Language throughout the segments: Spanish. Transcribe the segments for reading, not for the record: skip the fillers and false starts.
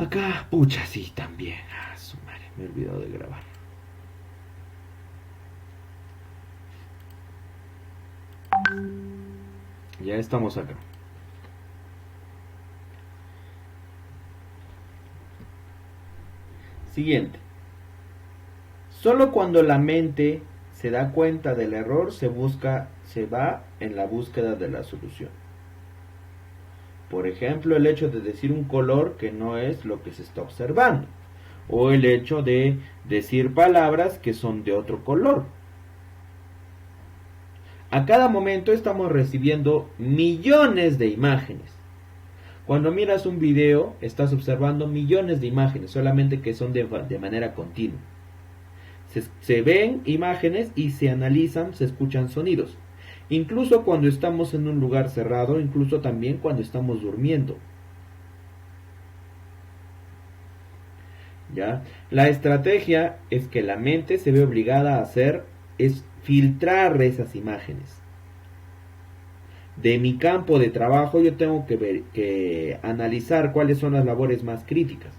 Acá, pucha, sí, también. Ah, su madre, me he olvidado de grabar. Ya estamos acá. Siguiente. Solo cuando la mente se da cuenta del error se va en la búsqueda de la solución. Por ejemplo, el hecho de decir un color que no es lo que se está observando. O el hecho de decir palabras que son de otro color. A cada momento estamos recibiendo millones de imágenes. Cuando miras un video, estás observando millones de imágenes, solamente que son de manera continua. Se ven imágenes y se analizan, se escuchan sonidos. Incluso cuando estamos en un lugar cerrado, incluso también cuando estamos durmiendo. ¿Ya? La estrategia es que la mente se ve obligada a hacer es filtrar esas imágenes. De mi campo de trabajo yo tengo que analizar cuáles son las labores más críticas.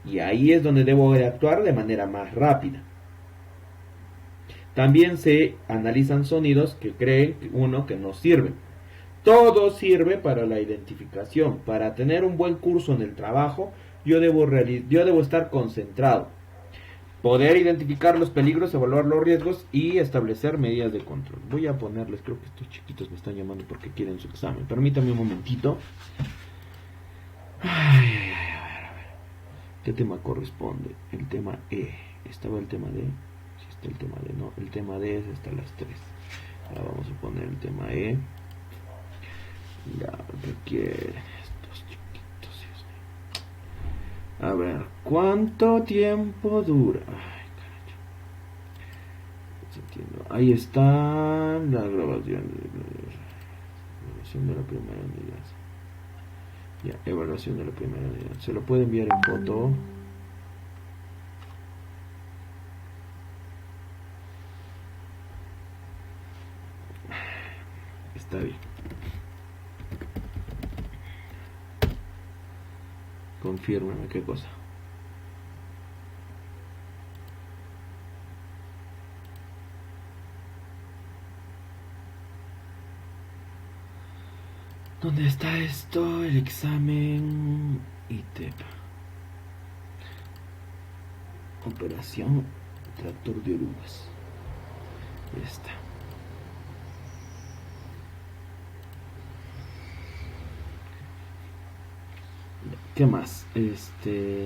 Y ahí es donde debo actuar de manera más rápida. También se analizan sonidos que creen uno que no sirven. Todo sirve para la identificación. Para tener un buen curso en el trabajo, yo debo estar concentrado. Poder identificar los peligros, evaluar los riesgos y establecer medidas de control. Voy a ponerles, creo que estos chiquitos me están llamando porque quieren su examen. Permítame un momentito. A ver. ¿Qué tema corresponde? El tema E. ¿Estaba el tema D? Sí, está el tema D. No, el tema D es hasta las 3. Ahora vamos a poner el tema E. Ya requiere estos chiquitos. A ver, ¿cuánto tiempo dura? Ay, carajo. Ahí está la grabación de la primera unidad. Ya, evaluación de la primera unidad. Se lo puede enviar en foto. Está bien. Confírmame qué cosa. ¿Dónde está esto? El examen ITEP. Operación tractor de orugas. Ya está. ¿Qué más?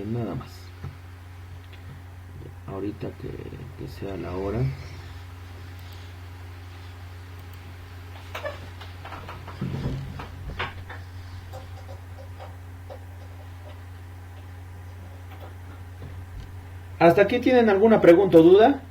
Nada más. Ahorita que sea la hora. ¿Hasta aquí tienen alguna pregunta o duda?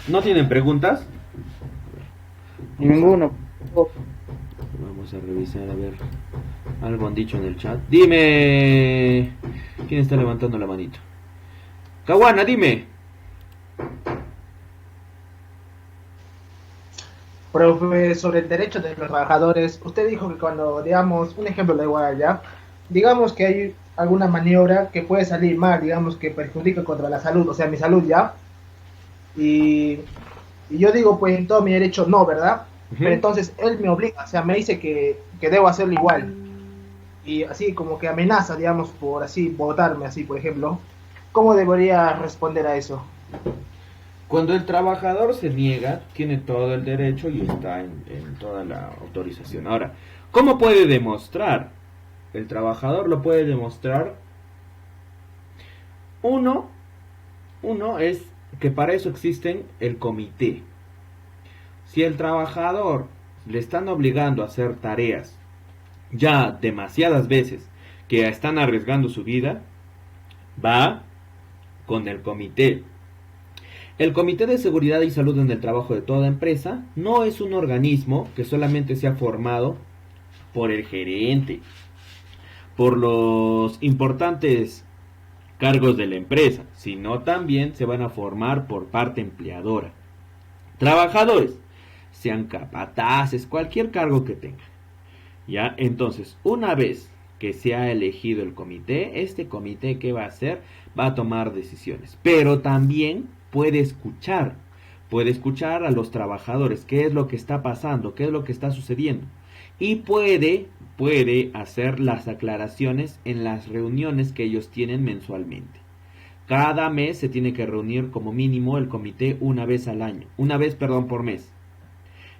¿No tienen preguntas? Ninguno. Vamos a revisar, a ver. Algo han dicho en el chat. Dime. ¿Quién está levantando la manito? Caguana, dime. Profe, sobre el derecho de los trabajadores, usted dijo que cuando, digamos, un ejemplo da igual ya, digamos que hay alguna maniobra que puede salir mal, digamos que perjudica contra la salud, o sea, mi salud ya, y, y yo digo, pues en todo mi derecho no, ¿verdad? Pero entonces él me obliga, o sea, me dice que debo hacerlo igual, y así como que amenaza, digamos, por así votarme, así, por ejemplo. ¿Cómo debería responder a eso? Cuando el trabajador se niega, tiene todo el derecho y está en toda la autorización. Ahora, ¿cómo puede demostrar? El trabajador lo puede demostrar. Uno es que para eso existen el comité. Si el trabajador le están obligando a hacer tareas ya demasiadas veces que están arriesgando su vida, va con el comité. El Comité de Seguridad y Salud en el Trabajo de toda empresa no es un organismo que solamente se ha formado por el gerente, por los importantes cargos de la empresa, sino también se van a formar por parte empleadora. Trabajadores, sean capataces, cualquier cargo que tengan. Ya, entonces, una vez que se ha elegido el comité, este comité, ¿qué va a hacer? Va a tomar decisiones, pero también puede escuchar a los trabajadores, qué es lo que está pasando, qué es lo que está sucediendo, y puede hacer las aclaraciones en las reuniones que ellos tienen mensualmente. Cada mes se tiene que reunir como mínimo el comité una vez por mes.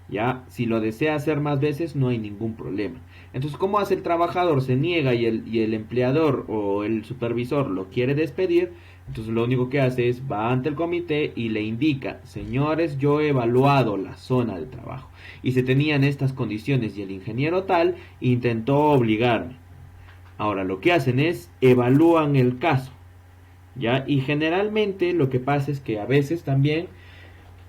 Ya, si lo desea hacer más veces, no hay ningún problema. Entonces, ¿cómo hace el trabajador? Se niega y el empleador o el supervisor lo quiere despedir. Entonces, lo único que hace es va ante el comité y le indica: señores, yo he evaluado la zona de trabajo y se tenían estas condiciones y el ingeniero tal intentó obligarme. Ahora, lo que hacen es evalúan el caso, ¿ya? Y generalmente lo que pasa es que a veces también,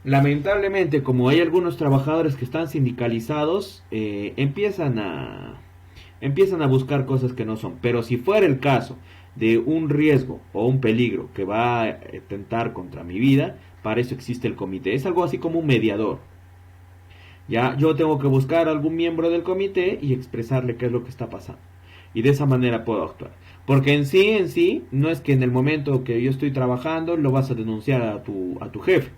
lamentablemente, como hay algunos trabajadores que están sindicalizados, empiezan a buscar cosas que no son. Pero si fuera el caso de un riesgo o un peligro que va a atentar contra mi vida, para eso existe el comité. Es algo así como un mediador. Ya, yo tengo que buscar a algún miembro del comité y expresarle qué es lo que está pasando. Y de esa manera puedo actuar. Porque en sí, no es que en el momento que yo estoy trabajando lo vas a denunciar a tu jefe,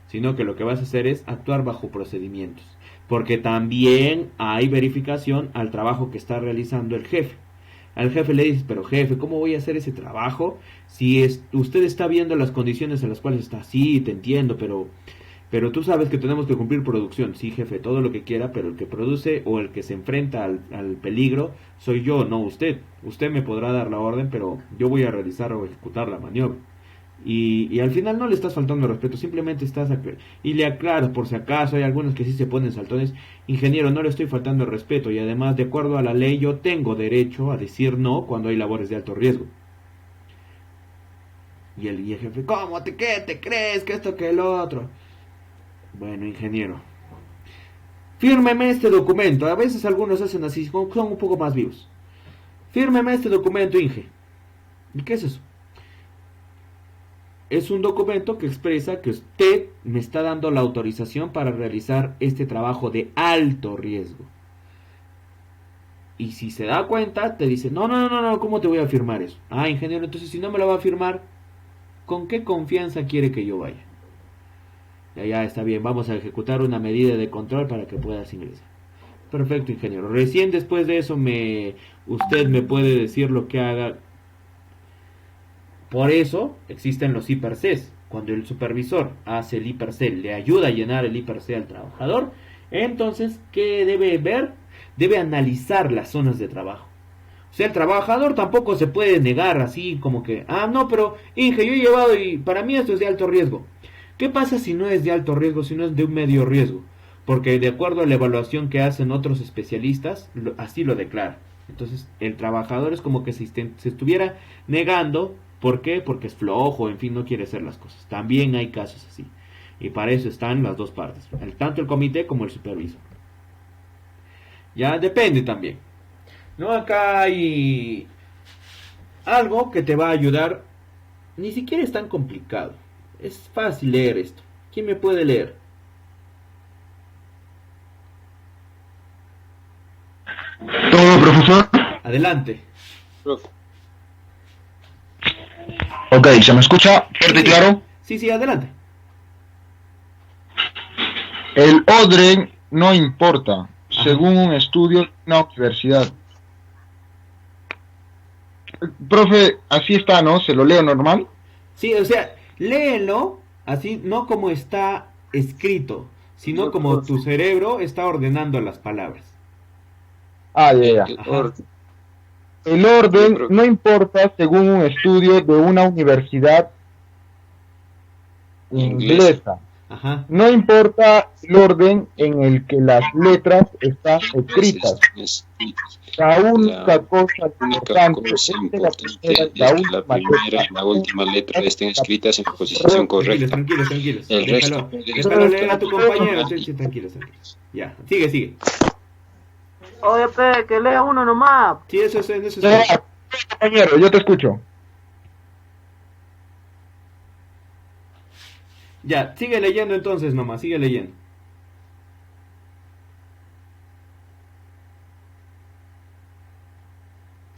sino que lo que vas a hacer es actuar bajo procedimientos. Porque también hay verificación al trabajo que está realizando el jefe. Al jefe le dices: pero jefe, ¿cómo voy a hacer ese trabajo si usted está viendo las condiciones en las cuales está? Sí, te entiendo, pero tú sabes que tenemos que cumplir producción. Sí, jefe, todo lo que quiera, pero el que produce o el que se enfrenta al peligro soy yo, no usted. Usted me podrá dar la orden, pero yo voy a realizar o ejecutar la maniobra. Y al final no le estás faltando respeto, simplemente y le aclaras por si acaso. Hay algunos que sí se ponen saltones: ingeniero, no le estoy faltando el respeto, y además, de acuerdo a la ley, yo tengo derecho a decir no cuando hay labores de alto riesgo. Y el jefe: ¿cómo te crees que esto que el otro? Bueno, ingeniero, fírmeme este documento. A veces algunos hacen así, son un poco más vivos. Fírmeme este documento, Inge. ¿Y qué es eso? Es un documento que expresa que usted me está dando la autorización para realizar este trabajo de alto riesgo. Y si se da cuenta, te dice: no, ¿cómo te voy a firmar eso? Ah, ingeniero, entonces si no me lo va a firmar, ¿con qué confianza quiere que yo vaya? Ya está bien, vamos a ejecutar una medida de control para que puedas ingresar. Perfecto, ingeniero. Recién después de eso usted me puede decir lo que haga. Por eso existen los IPRCs. Cuando el supervisor hace el IPRC, le ayuda a llenar el IPRC al trabajador, entonces, ¿qué debe ver? Debe analizar las zonas de trabajo. O sea, el trabajador tampoco se puede negar así como que: no, pero Inge, yo he llevado y para mí esto es de alto riesgo. ¿Qué pasa si no es de alto riesgo, si no es de un medio riesgo? Porque de acuerdo a la evaluación que hacen otros especialistas, así lo declara. Entonces, el trabajador es como que se estuviera negando. ¿Por qué? Porque es flojo, en fin, no quiere hacer las cosas. También hay casos así. Y para eso están las dos partes, tanto el comité como el supervisor. Ya depende también. No, acá hay algo que te va a ayudar. Ni siquiera es tan complicado. Es fácil leer esto. ¿Quién me puede leer? ¿Todo, profesor? Adelante. Ok, ¿se me escucha fuerte y claro? Sí, adelante. El orden no importa, según un estudio de una universidad. Profe, así está, ¿no? ¿Se lo leo normal? Sí, o sea, léelo así, no como está escrito, sino como tu cerebro está ordenando las palabras. Ya. El orden no importa, según un estudio de una universidad inglesa. Ajá. No importa el orden en el que las letras están escritas. La única cosa importante es que la primera y la última letra estén escritas en posición correcta. Tranquilos. El resto déjalo leer a tu compañero. Tranquilos. Ya, sigue. Oye, pe, que lea uno nomás. Sí, eso es, en eso Ya, es. compañero, yo te escucho. Ya, sigue leyendo entonces nomás, sigue leyendo.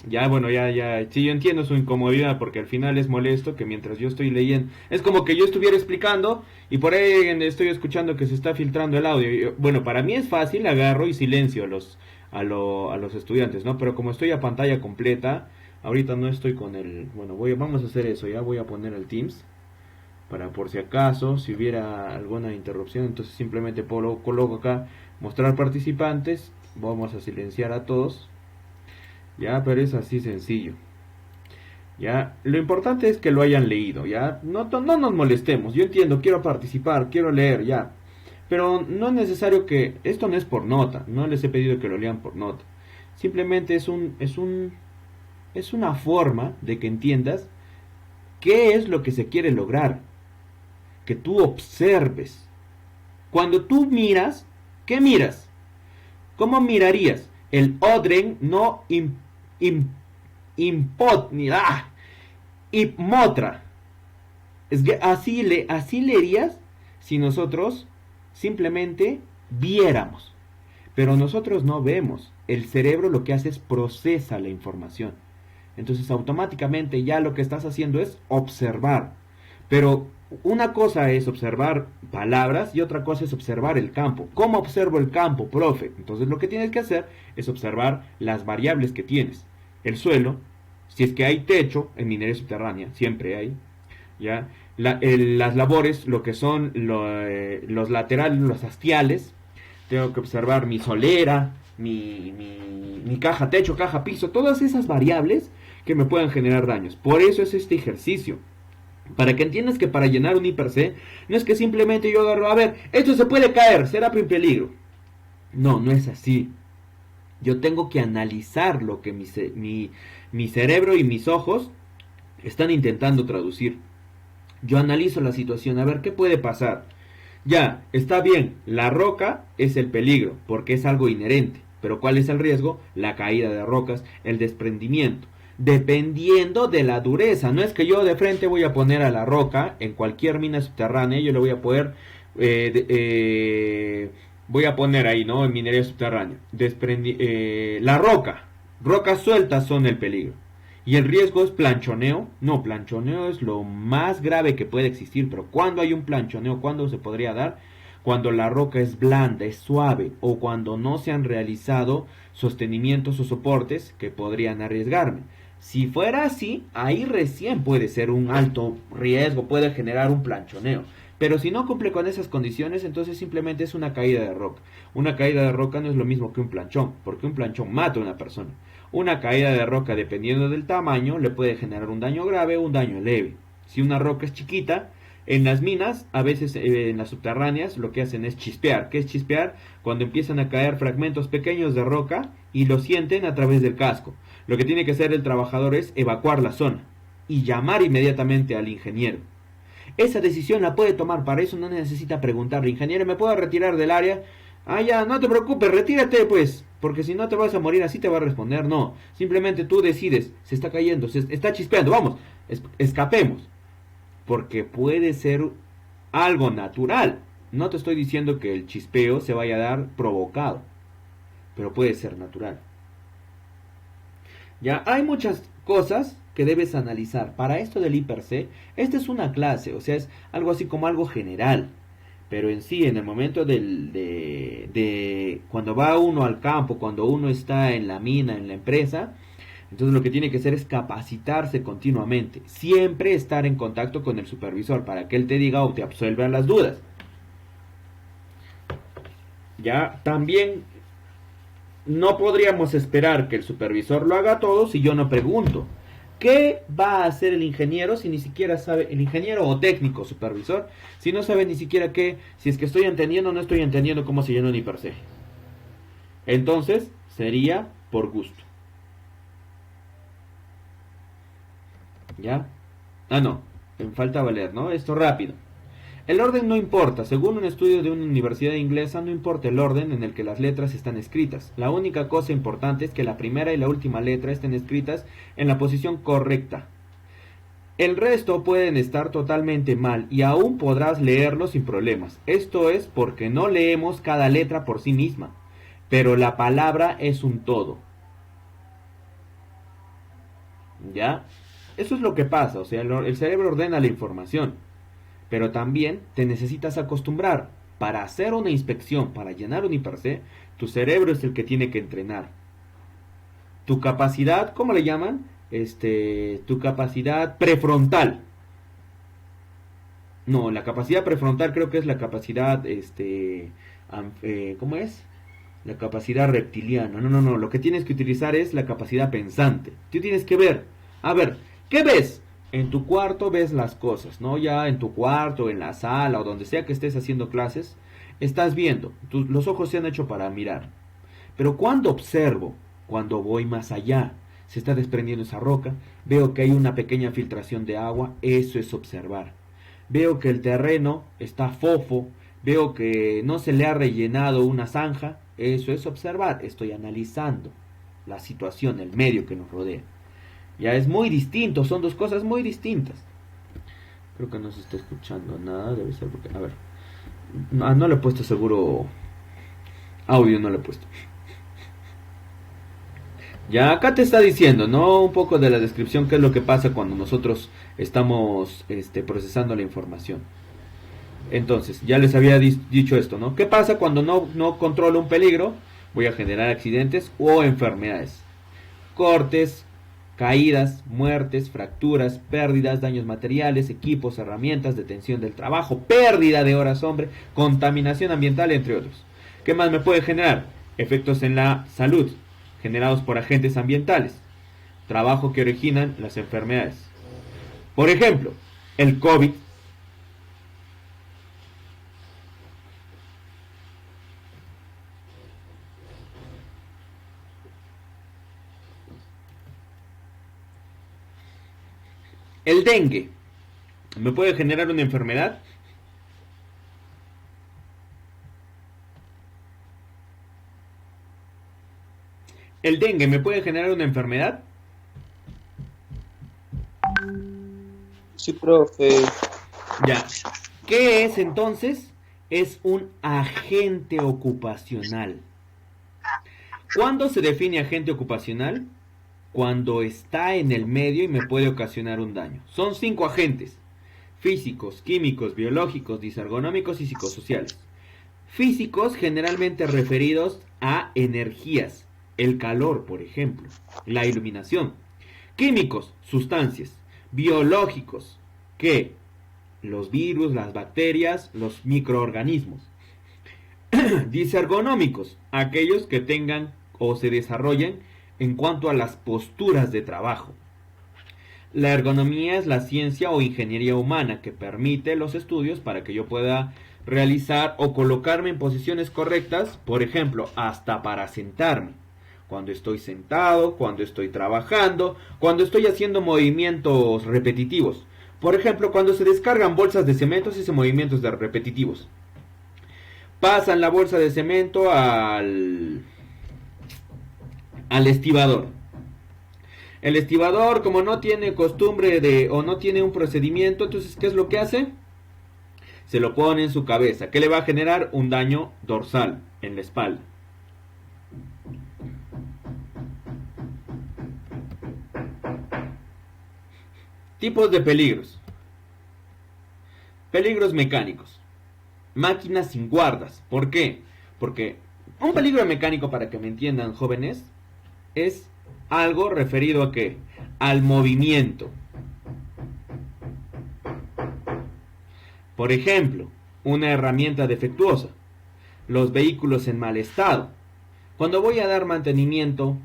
Ya, bueno, ya. Sí, yo entiendo su incomodidad porque al final es molesto que mientras yo estoy leyendo. Es como que yo estuviera explicando y por ahí estoy escuchando que se está filtrando el audio. Bueno, para mí es fácil, agarro y silencio a los estudiantes, ¿no? Pero como estoy a pantalla completa, ahorita no estoy con el. Bueno, vamos a hacer eso, ya voy a poner el Teams. Para por si acaso, si hubiera alguna interrupción, entonces simplemente coloco acá mostrar participantes. Vamos a silenciar a todos. Ya, pero es así sencillo. Ya, lo importante es que lo hayan leído, ya, no nos molestemos, yo entiendo, quiero participar, quiero leer, ya, pero no es necesario que, esto no es por nota, no les he pedido que lo lean por nota, simplemente es una forma de que entiendas qué es lo que se quiere lograr, que tú observes, cuando tú miras, ¿qué miras? ¿Cómo mirarías? El odren no impot ni y motra. Es que así leerías si nosotros simplemente viéramos. Pero nosotros no vemos. El cerebro lo que hace es procesa la información. Entonces automáticamente ya lo que estás haciendo es observar. Pero una cosa es observar palabras y otra cosa es observar el campo. ¿Cómo observo el campo, profe? Entonces lo que tienes que hacer es observar las variables que tienes. El suelo, si es que hay techo en minería subterránea, siempre hay, ¿ya? Las labores, lo que son los laterales, los hastiales, tengo que observar mi solera, mi caja techo, caja piso, todas esas variables que me puedan generar daños. Por eso es este ejercicio. Para que entiendas que para llenar un hiper C, no es que simplemente yo agarro, a ver, esto se puede caer, será en peligro. No, no es así. Yo tengo que analizar lo que mi cerebro y mis ojos están intentando traducir. Yo analizo la situación, a ver qué puede pasar. Ya, está bien, la roca es el peligro, porque es algo inherente. Pero ¿cuál es el riesgo? La caída de rocas, el desprendimiento. Dependiendo de la dureza. No es que yo de frente voy a poner a la roca en cualquier mina subterránea, yo le voy a poder... voy a poner ahí, ¿no? En minería subterránea. La roca. Rocas sueltas son el peligro. Y el riesgo es planchoneo. No, planchoneo es lo más grave que puede existir. Pero ¿cuándo hay un planchoneo? ¿Cuándo se podría dar? Cuando la roca es blanda, es suave. O cuando no se han realizado sostenimientos o soportes que podrían arriesgarme. Si fuera así, ahí recién puede ser un alto riesgo, puede generar un planchoneo. Pero si no cumple con esas condiciones, entonces simplemente es una caída de roca. Una caída de roca no es lo mismo que un planchón, porque un planchón mata a una persona. Una caída de roca, dependiendo del tamaño, le puede generar un daño grave o un daño leve. Si una roca es chiquita, en las minas, a veces en las subterráneas, lo que hacen es chispear. ¿Qué es chispear? Cuando empiezan a caer fragmentos pequeños de roca y lo sienten a través del casco. Lo que tiene que hacer el trabajador es evacuar la zona y llamar inmediatamente al ingeniero. Esa decisión la puede tomar, para eso no necesita preguntarle, ingeniero, ¿me puedo retirar del área? Ah, ya, no te preocupes, retírate pues, porque si no te vas a morir, así te va a responder. No, simplemente tú decides, se está cayendo, se está chispeando, vamos, escapemos, porque puede ser algo natural. No te estoy diciendo que el chispeo se vaya a dar provocado, pero puede ser natural. Ya, hay muchas cosas que debes analizar. Para esto del hiper C, esta es una clase, o sea, es algo así como algo general. Pero en sí, en el momento de cuando va uno al campo, cuando uno está en la mina, en la empresa, entonces lo que tiene que hacer es capacitarse continuamente. Siempre estar en contacto con el supervisor para que él te diga o te absuelva las dudas. Ya, también no podríamos esperar que el supervisor lo haga todo si yo no pregunto. ¿Qué va a hacer el ingeniero si ni siquiera sabe, el ingeniero o técnico supervisor, si no sabe ni siquiera qué, si es que estoy entendiendo o no estoy entendiendo cómo se llena un hiper C? Entonces, sería por gusto. ¿Ya? Ah, no, me faltaba leer, ¿no? Esto rápido. El orden no importa, según un estudio de una universidad inglesa, no importa el orden en el que las letras están escritas. La única cosa importante es que la primera y la última letra estén escritas en la posición correcta. El resto pueden estar totalmente mal y aún podrás leerlo sin problemas. Esto es porque no leemos cada letra por sí misma, pero la palabra es un todo. ¿Ya? Eso es lo que pasa, o sea, el cerebro ordena la información, pero también te necesitas acostumbrar. Para hacer una inspección, para llenar un IPRC, tu cerebro es el que tiene que entrenar. Tu capacidad, ¿cómo le llaman? Tu capacidad prefrontal. No, la capacidad prefrontal creo que es la capacidad, ¿cómo es? La capacidad reptiliana. No, lo que tienes que utilizar es la capacidad pensante. Tú tienes que ver, a ver, ¿qué ves? En tu cuarto ves las cosas, ¿no? Ya en tu cuarto, en la sala o donde sea que estés haciendo clases, estás viendo. Los ojos se han hecho para mirar. Pero cuando observo, cuando voy más allá, se está desprendiendo esa roca, veo que hay una pequeña filtración de agua, eso es observar. Veo que el terreno está fofo, veo que no se le ha rellenado una zanja, eso es observar. Estoy analizando la situación, el medio que nos rodea. Ya es muy distinto, son dos cosas muy distintas. Creo que no se está escuchando nada, debe ser porque, a ver, no le he puesto seguro audio, no le he puesto. Ya acá te está diciendo, ¿no? Un poco de la descripción, qué es lo que pasa cuando nosotros estamos procesando la información. Entonces, ya les había dicho esto, ¿no? ¿Qué pasa cuando no controlo un peligro? Voy a generar accidentes o enfermedades. Cortes, caídas, muertes, fracturas, pérdidas, daños materiales, equipos, herramientas, detención del trabajo, pérdida de horas hombre, contaminación ambiental, entre otros. ¿Qué más me puede generar? Efectos en la salud, generados por agentes ambientales, trabajo que originan las enfermedades. Por ejemplo, el COVID. El dengue. ¿Me puede generar una enfermedad? ¿El dengue me puede generar una enfermedad? Sí, profe. Ya. ¿Qué es entonces? Es un agente ocupacional. ¿Cuándo se define agente ocupacional? Cuando está en el medio y me puede ocasionar un daño. Son 5 agentes: físicos, químicos, biológicos, disergonómicos y psicosociales. Físicos generalmente referidos a energías, el calor, por ejemplo, la iluminación. Químicos, sustancias. Biológicos, ¿qué? Los virus, las bacterias, los microorganismos. Disergonómicos, aquellos que tengan o se desarrollen en cuanto a las posturas de trabajo. La ergonomía es la ciencia o ingeniería humana que permite los estudios para que yo pueda realizar o colocarme en posiciones correctas, por ejemplo, hasta para sentarme. Cuando estoy sentado, cuando estoy trabajando, cuando estoy haciendo movimientos repetitivos. Por ejemplo, cuando se descargan bolsas de cemento, se hacen movimientos repetitivos. Pasan la bolsa de cemento al estibador. El estibador, como no tiene costumbre o no tiene un procedimiento, entonces, ¿qué es lo que hace? Se lo pone en su cabeza. ¿Qué le va a generar? Un daño dorsal en la espalda. Tipos de peligros. Peligros mecánicos. Máquinas sin guardas. ¿Por qué? Porque un peligro mecánico, para que me entiendan, jóvenes, es algo referido a ¿qué? Al movimiento. Por ejemplo, una herramienta defectuosa. Los vehículos en mal estado. Cuando voy a dar mantenimiento,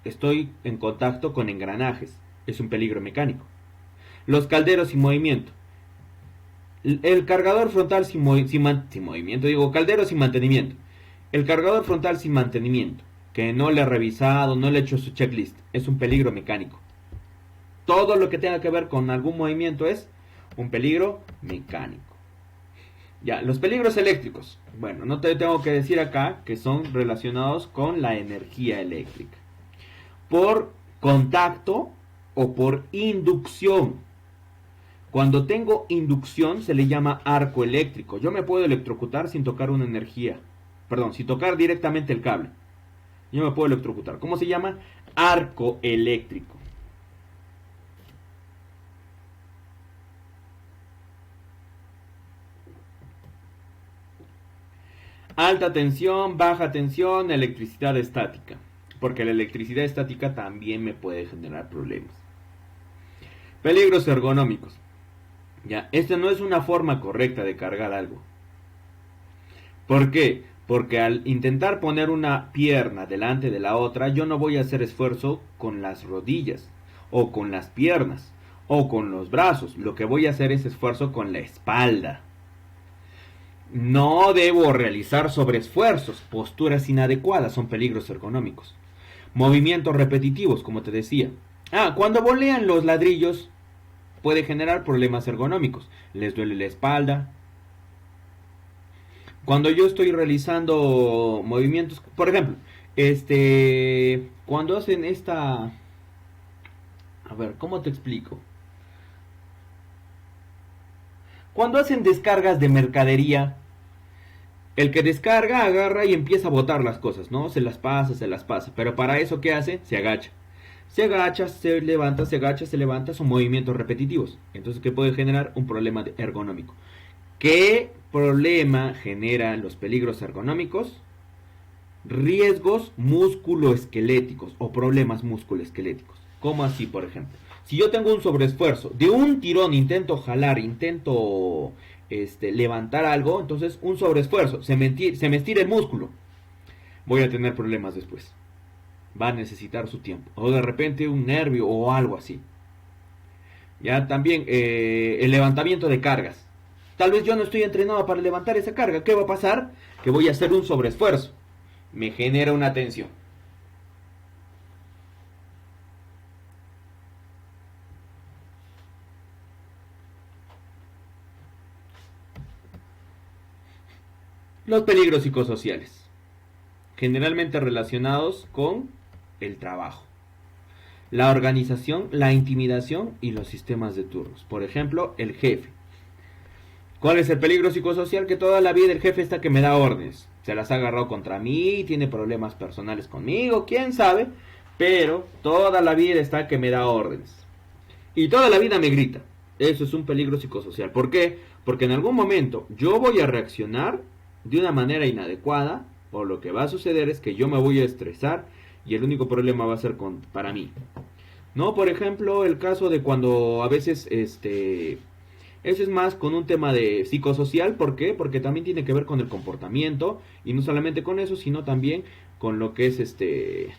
estoy en contacto con engranajes. Es un peligro mecánico. Los calderos sin movimiento. El cargador frontal sin movimiento. Digo, caldero sin mantenimiento. El cargador frontal sin mantenimiento, que no le ha revisado, no le ha hecho su checklist, es un peligro mecánico. Todo lo que tenga que ver con algún movimiento es un peligro mecánico. Ya, los peligros eléctricos. Bueno, no te tengo que decir acá que son relacionados con la energía eléctrica. Por contacto o por inducción. Cuando tengo inducción se le llama arco eléctrico. Yo me puedo electrocutar sin tocar una energía. Perdón, sin tocar directamente el cable. Yo me puedo electrocutar. ¿Cómo se llama? Arco eléctrico. Alta tensión, baja tensión, electricidad estática. Porque la electricidad estática también me puede generar problemas. Peligros ergonómicos. Ya, esta no es una forma correcta de cargar algo. ¿Por qué? Porque al intentar poner una pierna delante de la otra, yo no voy a hacer esfuerzo con las rodillas, o con las piernas, o con los brazos. Lo que voy a hacer es esfuerzo con la espalda. No debo realizar sobreesfuerzos, posturas inadecuadas, son peligros ergonómicos. Movimientos repetitivos, como te decía. Cuando bolean los ladrillos, puede generar problemas ergonómicos. Les duele la espalda. Cuando yo estoy realizando movimientos, por ejemplo, cuando hacen esta... A ver, ¿cómo te explico? Cuando hacen descargas de mercadería, el que descarga agarra y empieza a botar las cosas, ¿no? Se las pasa. Pero para eso, ¿qué hace? Se agacha. Se agacha, se levanta, se agacha, se levanta. Son movimientos repetitivos. Entonces, ¿qué puede generar? Un problema ergonómico. ¿Qué problema generan los peligros ergonómicos? Riesgos musculoesqueléticos o problemas musculoesqueléticos. ¿Cómo así, por ejemplo? Si yo tengo un sobreesfuerzo, de un tirón intento jalar, intento levantar algo, entonces un sobreesfuerzo, se me estira el músculo, voy a tener problemas después. Va a necesitar su tiempo. O de repente un nervio o algo así. Ya también el levantamiento de cargas. Tal vez yo no estoy entrenado para levantar esa carga. ¿Qué va a pasar? Que voy a hacer un sobreesfuerzo. Me genera una tensión. Los peligros psicosociales. Generalmente relacionados con el trabajo, la organización, la intimidación y los sistemas de turnos. Por ejemplo, el jefe. ¿Cuál es el peligro psicosocial? Que toda la vida el jefe está que me da órdenes. Se las ha agarrado contra mí, tiene problemas personales conmigo, quién sabe. Pero toda la vida está que me da órdenes. Y toda la vida me grita. Eso es un peligro psicosocial. ¿Por qué? Porque en algún momento yo voy a reaccionar de una manera inadecuada. O lo que va a suceder es que yo me voy a estresar y el único problema va a ser para mí. No, por ejemplo, el caso de cuando a veces eso es más con un tema de psicosocial. ¿Por qué? Porque también tiene que ver con el comportamiento y no solamente con eso, sino también con lo que es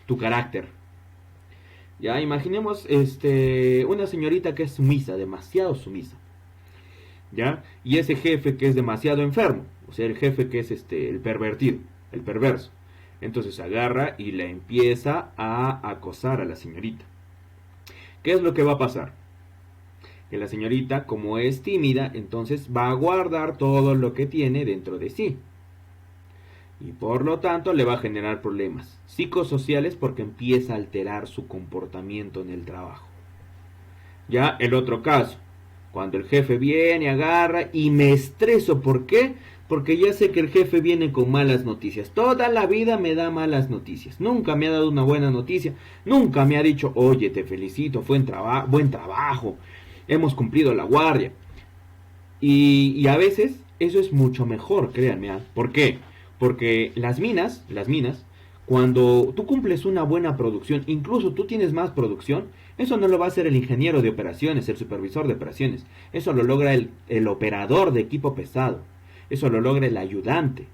tu carácter. Ya imaginemos una señorita que es sumisa, demasiado sumisa. ¿Ya? Y ese jefe que es demasiado enfermo, o sea, el jefe que es el pervertido, el perverso. Entonces agarra y la empieza a acosar a la señorita. ¿Qué es lo que va a pasar? Que la señorita, como es tímida, entonces va a guardar todo lo que tiene dentro de sí. Y por lo tanto le va a generar problemas psicosociales porque empieza a alterar su comportamiento en el trabajo. Ya el otro caso, cuando el jefe viene, agarra y me estreso. ¿Por qué? Porque ya sé que el jefe viene con malas noticias. Toda la vida me da malas noticias. Nunca me ha dado una buena noticia. Nunca me ha dicho, oye, te felicito, buen trabajo. Hemos cumplido la guardia. Y a veces eso es mucho mejor, créanme. ¿Por qué? Porque las minas, cuando tú cumples una buena producción, incluso tú tienes más producción, eso no lo va a hacer el ingeniero de operaciones, el supervisor de operaciones. Eso lo logra el operador de equipo pesado. Eso lo logra el ayudante.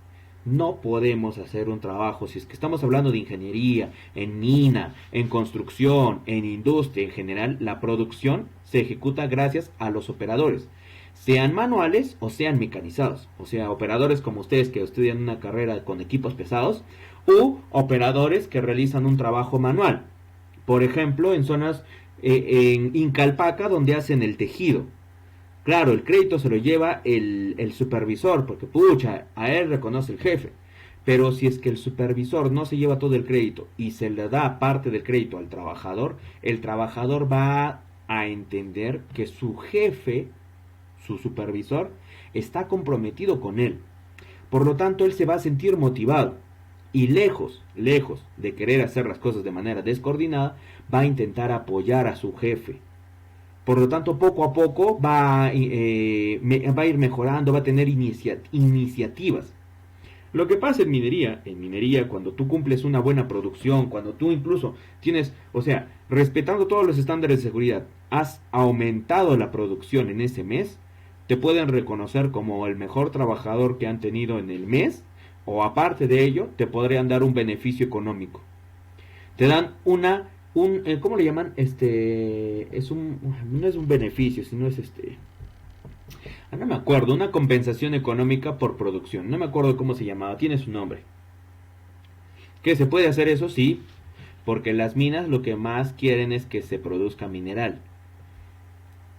No podemos hacer un trabajo, si es que estamos hablando de ingeniería, en mina, en construcción, en industria en general, la producción se ejecuta gracias a los operadores, sean manuales o sean mecanizados, o sea, operadores como ustedes que estudian una carrera con equipos pesados, u operadores que realizan un trabajo manual, por ejemplo, en zonas en Incalpaca donde hacen el tejido. Claro, el crédito se lo lleva el supervisor, porque pucha, a él reconoce el jefe. Pero si es que el supervisor no se lleva todo el crédito y se le da parte del crédito al trabajador, el trabajador va a entender que su jefe, su supervisor, está comprometido con él. Por lo tanto, él se va a sentir motivado y lejos de querer hacer las cosas de manera descoordinada, va a intentar apoyar a su jefe. Por lo tanto, poco a poco va a ir mejorando, va a tener iniciativas. Lo que pasa en minería, cuando tú cumples una buena producción, cuando tú incluso tienes, o sea, respetando todos los estándares de seguridad, has aumentado la producción en ese mes, te pueden reconocer como el mejor trabajador que han tenido en el mes, o aparte de ello, te podrían dar un beneficio económico. Te dan ¿cómo le llaman? No es un beneficio, sino es no me acuerdo, una compensación económica por producción. No me acuerdo cómo se llamaba, tiene su nombre. ¿Que se puede hacer eso? Sí, porque las minas lo que más quieren es que se produzca mineral.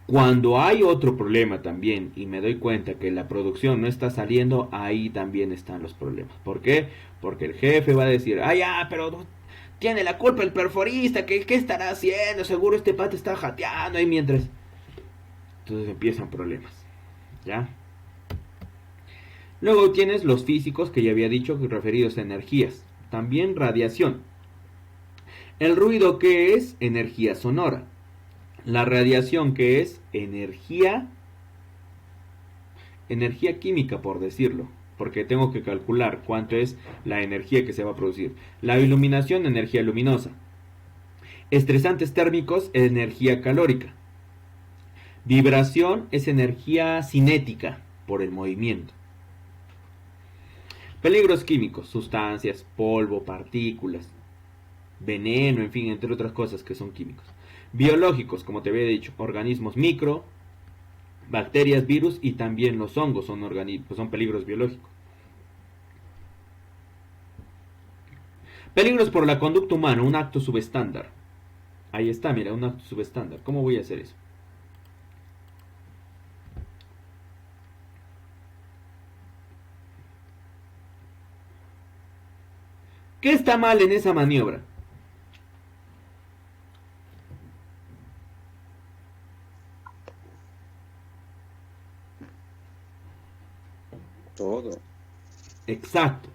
Cuando hay otro problema también, y me doy cuenta que la producción no está saliendo, ahí también están los problemas. ¿Por qué? Porque el jefe va a decir, pero tiene la culpa el perforista, ¿qué estará haciendo? Seguro este pata está jateando ahí mientras... Entonces empiezan problemas. ¿Ya? Luego tienes los físicos que ya había dicho, referidos a energías. También radiación. El ruido, ¿qué es? Energía sonora. La radiación, ¿qué es? Energía química, por decirlo, porque tengo que calcular cuánto es la energía que se va a producir. La iluminación, energía luminosa. Estresantes térmicos, energía calórica. Vibración es energía cinética por el movimiento. Peligros químicos, sustancias, polvo, partículas, veneno, en fin, entre otras cosas que son químicos. Biológicos, como te había dicho, organismos micro, bacterias, virus y también los hongos son peligros biológicos. Peligros por la conducta humana, un acto subestándar. Ahí está, mira, un acto subestándar. ¿Cómo voy a hacer eso? ¿Qué está mal en esa maniobra? Todo. Exacto.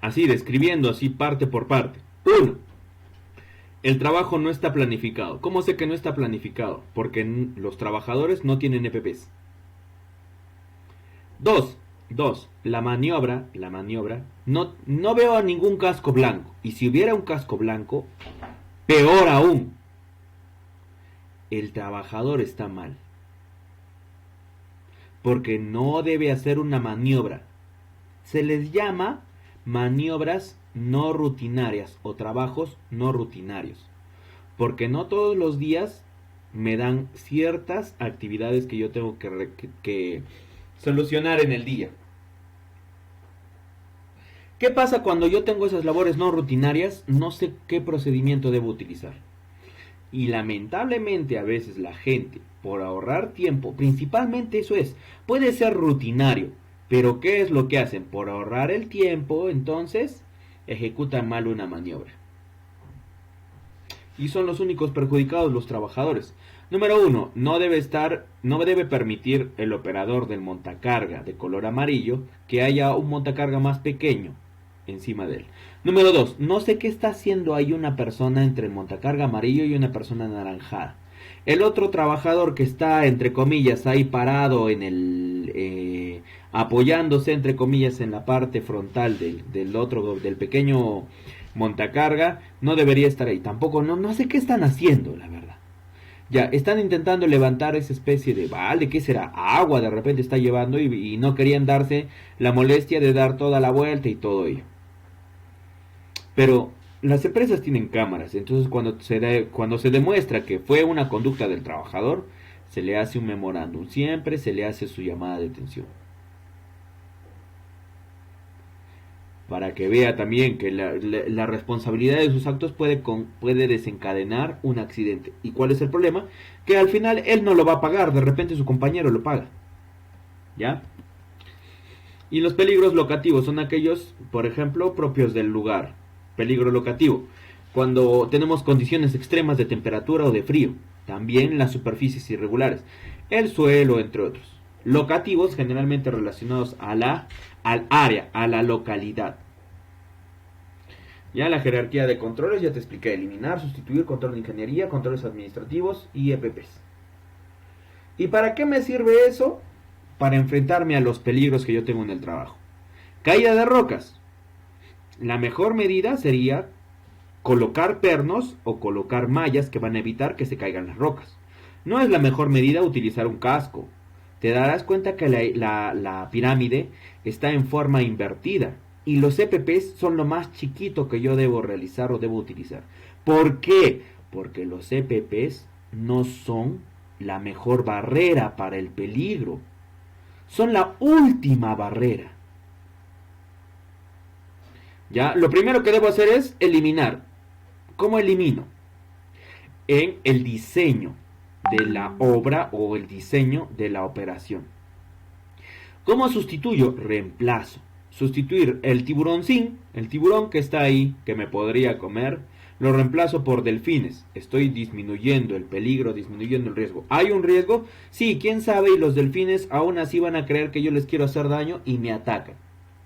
Así, describiendo así parte por parte. 1. El trabajo no está planificado. ¿Cómo sé que no está planificado? Porque los trabajadores no tienen EPPs. 2. La maniobra, no veo a ningún casco blanco. Y si hubiera un casco blanco, peor aún, el trabajador está mal. Porque no debe hacer una maniobra. Se les llama maniobras no rutinarias o trabajos no rutinarios. Porque no todos los días me dan ciertas actividades que yo tengo que solucionar en el día. ¿Qué pasa cuando yo tengo esas labores no rutinarias? No sé qué procedimiento debo utilizar. Y lamentablemente a veces la gente, por ahorrar tiempo, principalmente eso es, puede ser rutinario, pero ¿qué es lo que hacen? Por ahorrar el tiempo, entonces, ejecutan mal una maniobra. Y son los únicos perjudicados los trabajadores. Número 1, no debe permitir el operador del montacarga de color amarillo que haya un montacarga más pequeño encima de él. Número 2, no sé qué está haciendo ahí una persona entre el montacarga amarillo y una persona anaranjada. El otro trabajador que está, entre comillas, ahí parado en el apoyándose, entre comillas, en la parte frontal del pequeño montacarga, no debería estar ahí. Tampoco, no sé qué están haciendo, la verdad. Ya, están intentando levantar esa especie de balde, ¿qué será? Agua de repente está llevando y no querían darse la molestia de dar toda la vuelta y todo ello. Pero las empresas tienen cámaras, entonces cuando se demuestra que fue una conducta del trabajador, se le hace un memorándum, siempre se le hace su llamada de atención. para que vea también que la responsabilidad de sus actos puede desencadenar un accidente. ¿Y cuál es el problema? Que al final él no lo va a pagar, de repente su compañero lo paga. ¿Ya? Y los peligros locativos son aquellos, por ejemplo, propios del lugar. Peligro locativo, cuando tenemos condiciones extremas de temperatura o de frío. También las superficies irregulares, el suelo, entre otros. Locativos, generalmente relacionados al área, a la localidad. Ya la jerarquía de controles, ya te expliqué: eliminar, sustituir, control de ingeniería, controles administrativos y EPPs. ¿Y para qué me sirve eso? Para enfrentarme a los peligros que yo tengo en el trabajo. Caída de rocas. La mejor medida sería colocar pernos o colocar mallas que van a evitar que se caigan las rocas. No es la mejor medida utilizar un casco. Te darás cuenta que la pirámide está en forma invertida y los EPPs son lo más chiquito que yo debo realizar o debo utilizar. ¿Por qué? Porque los EPPs no son la mejor barrera para el peligro. Son la última barrera. Ya, lo primero que debo hacer es eliminar. ¿Cómo elimino? En el diseño de la obra o el diseño de la operación. ¿Cómo sustituyo? Reemplazo. Sustituir el tiburoncín, el tiburón que está ahí, que me podría comer, lo reemplazo por delfines. Estoy disminuyendo el peligro, disminuyendo el riesgo. ¿Hay un riesgo? Sí, quién sabe, y los delfines aún así van a creer que yo les quiero hacer daño y me atacan.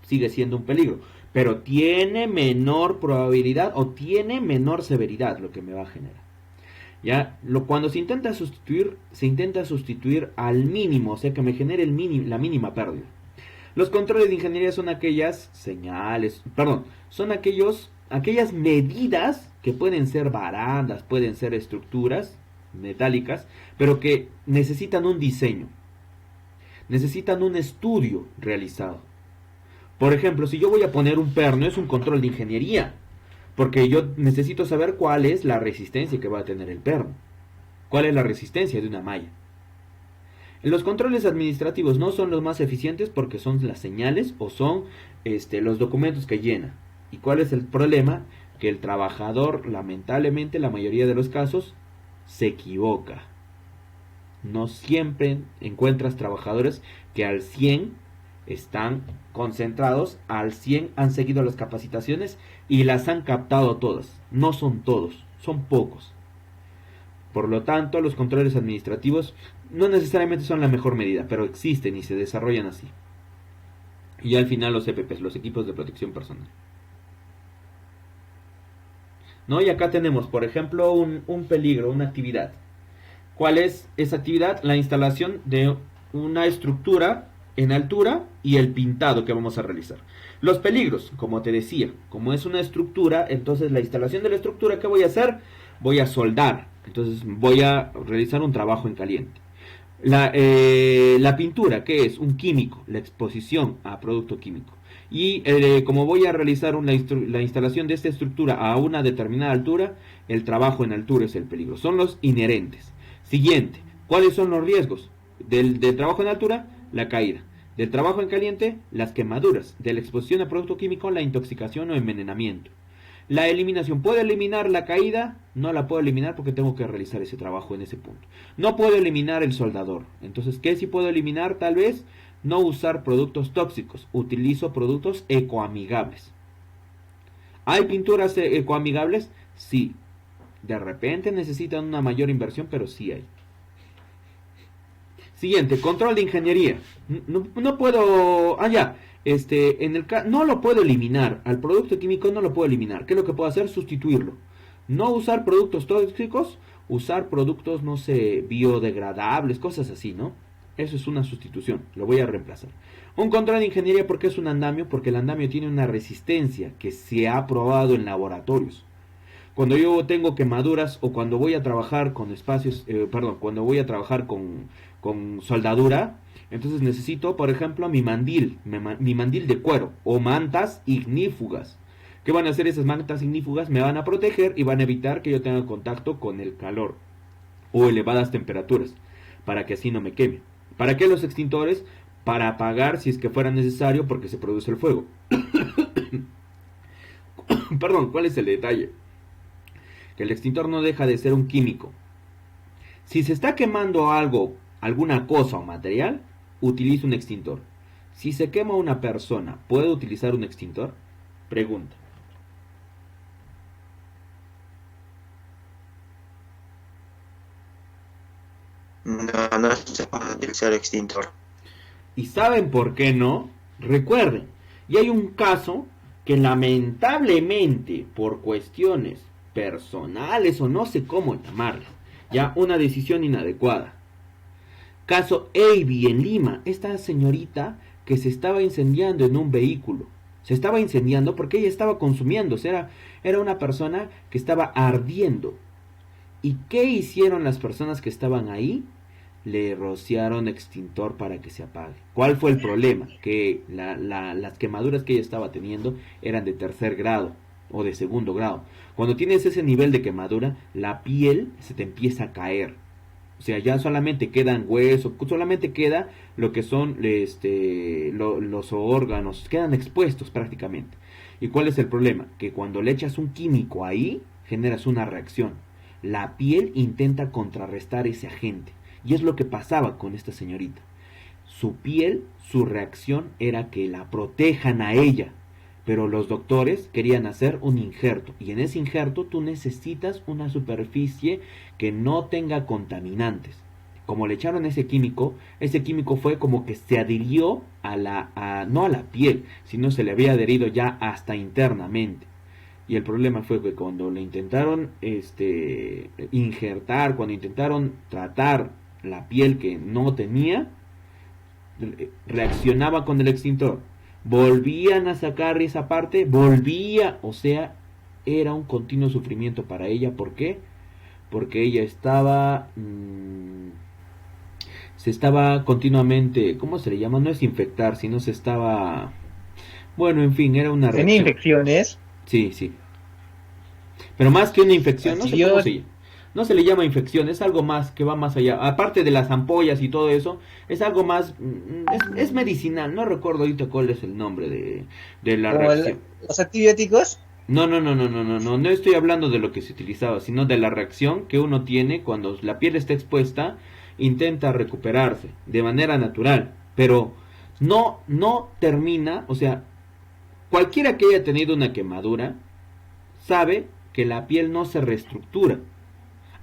Sigue siendo un peligro, pero tiene menor probabilidad o tiene menor severidad lo que me va a generar. Ya, cuando se intenta sustituir al mínimo, o sea que me genere la mínima pérdida. Los controles de ingeniería son aquellas aquellas medidas que pueden ser barandas, pueden ser estructuras metálicas, pero que necesitan un diseño, necesitan un estudio realizado. Por ejemplo, si yo voy a poner un perno, es un control de ingeniería, porque yo necesito saber cuál es la resistencia que va a tener el perno, cuál es la resistencia de una malla. Los controles administrativos no son los más eficientes porque son las señales o son los documentos que llena. ¿Y cuál es el problema? Que el trabajador, lamentablemente, la mayoría de los casos, se equivoca. No siempre encuentras trabajadores que al 100 están concentrados, al 100 han seguido las capacitaciones y las han captado todas. No son todos, son pocos. Por lo tanto, los controles administrativos no necesariamente son la mejor medida, pero existen y se desarrollan así. Y al final los EPPs, los equipos de protección personal. ¿No? Y acá tenemos, por ejemplo, un peligro, una actividad. ¿Cuál es esa actividad? La instalación de una estructura en altura y el pintado que vamos a realizar. Los peligros, como te decía, como es una estructura, entonces la instalación de la estructura, ¿qué voy a hacer? Voy a soldar, entonces voy a realizar un trabajo en caliente. La pintura, ¿qué es? Un químico, la exposición a producto químico. Y como voy a realizar la instalación de esta estructura a una determinada altura, el trabajo en altura es el peligro. Son los inherentes. Siguiente, ¿cuáles son los riesgos? Del trabajo en altura, la caída. Del trabajo en caliente, las quemaduras. De la exposición a producto químico, la intoxicación o envenenamiento. La eliminación, ¿puedo eliminar la caída? No la puedo eliminar porque tengo que realizar ese trabajo en ese punto. No puedo eliminar el soldador. Entonces, ¿qué sí puedo eliminar? Tal vez no usar productos tóxicos. Utilizo productos ecoamigables. ¿Hay pinturas ecoamigables? Sí. De repente necesitan una mayor inversión, pero sí hay. Siguiente, control de ingeniería. No puedo... no lo puedo eliminar. Al producto químico no lo puedo eliminar. ¿Qué es lo que puedo hacer? Sustituirlo. No usar productos tóxicos, usar productos, no sé, biodegradables, cosas así, ¿no? Eso es una sustitución. Lo voy a reemplazar. Un control de ingeniería, ¿por qué es un andamio? Porque el andamio tiene una resistencia que se ha probado en laboratorios. Cuando yo tengo quemaduras o cuando voy a trabajar con cuando voy a trabajar con soldadura, entonces necesito, por ejemplo, mi mandil de cuero o mantas ignífugas. ¿Qué van a hacer esas mantas ignífugas? Me van a proteger y van a evitar que yo tenga contacto con el calor o elevadas temperaturas, para que así no me queme. ¿Para qué los extintores? Para apagar si es que fuera necesario porque se produce el fuego. Perdón, ¿cuál es el detalle? Que el extintor no deja de ser un químico. Si se está quemando algo, alguna cosa o material, utiliza un extintor. Si se quema una persona, ¿puede utilizar un extintor? Pregunta. No, no se puede utilizar extintor. ¿Y saben por qué no? Recuerden, y hay un caso que lamentablemente por cuestiones personales o no sé cómo llamarlas, ya una decisión inadecuada. Caso Avi en Lima, esta señorita que se estaba incendiando en un vehículo. Se estaba incendiando porque ella estaba consumiendo, era una persona que estaba ardiendo. ¿Y qué hicieron las personas que estaban ahí? Le rociaron extintor para que se apague. ¿Cuál fue el problema? Que las quemaduras que ella estaba teniendo eran de tercer grado o de segundo grado. Cuando tienes ese nivel de quemadura, la piel se te empieza a caer. O sea, ya solamente quedan huesos, solamente queda lo que son los órganos, quedan expuestos prácticamente. ¿Y cuál es el problema? Que cuando le echas un químico ahí, generas una reacción. La piel intenta contrarrestar ese agente. Y es lo que pasaba con esta señorita. Su piel, su reacción era que la protejan a ella. Pero los doctores querían hacer un injerto. Y en ese injerto tú necesitas una superficie que no tenga contaminantes. Como le echaron ese químico fue como que se adhirió no a la piel, sino se le había adherido ya hasta internamente. Y el problema fue que cuando le intentaron injertar, cuando intentaron tratar la piel que no tenía, reaccionaba con el extintor. Volvían a sacar esa parte, o sea, era un continuo sufrimiento para ella. ¿Por qué? Porque ella se estaba continuamente, ¿cómo se le llama? No es infectar, sino se estaba, bueno, en fin, era una reacción. ¿Tenía infecciones? Sí. Pero más que una infección, no sé cómo se llama. No se le llama infección, es algo más que va más allá. Aparte de las ampollas y todo eso, es algo más, es medicinal. No recuerdo ahorita cuál es el nombre de la reacción. ¿Los antibióticos? No estoy hablando de lo que se utilizaba, sino de la reacción que uno tiene cuando la piel está expuesta, intenta recuperarse de manera natural, pero no termina, o sea, cualquiera que haya tenido una quemadura sabe que la piel no se reestructura.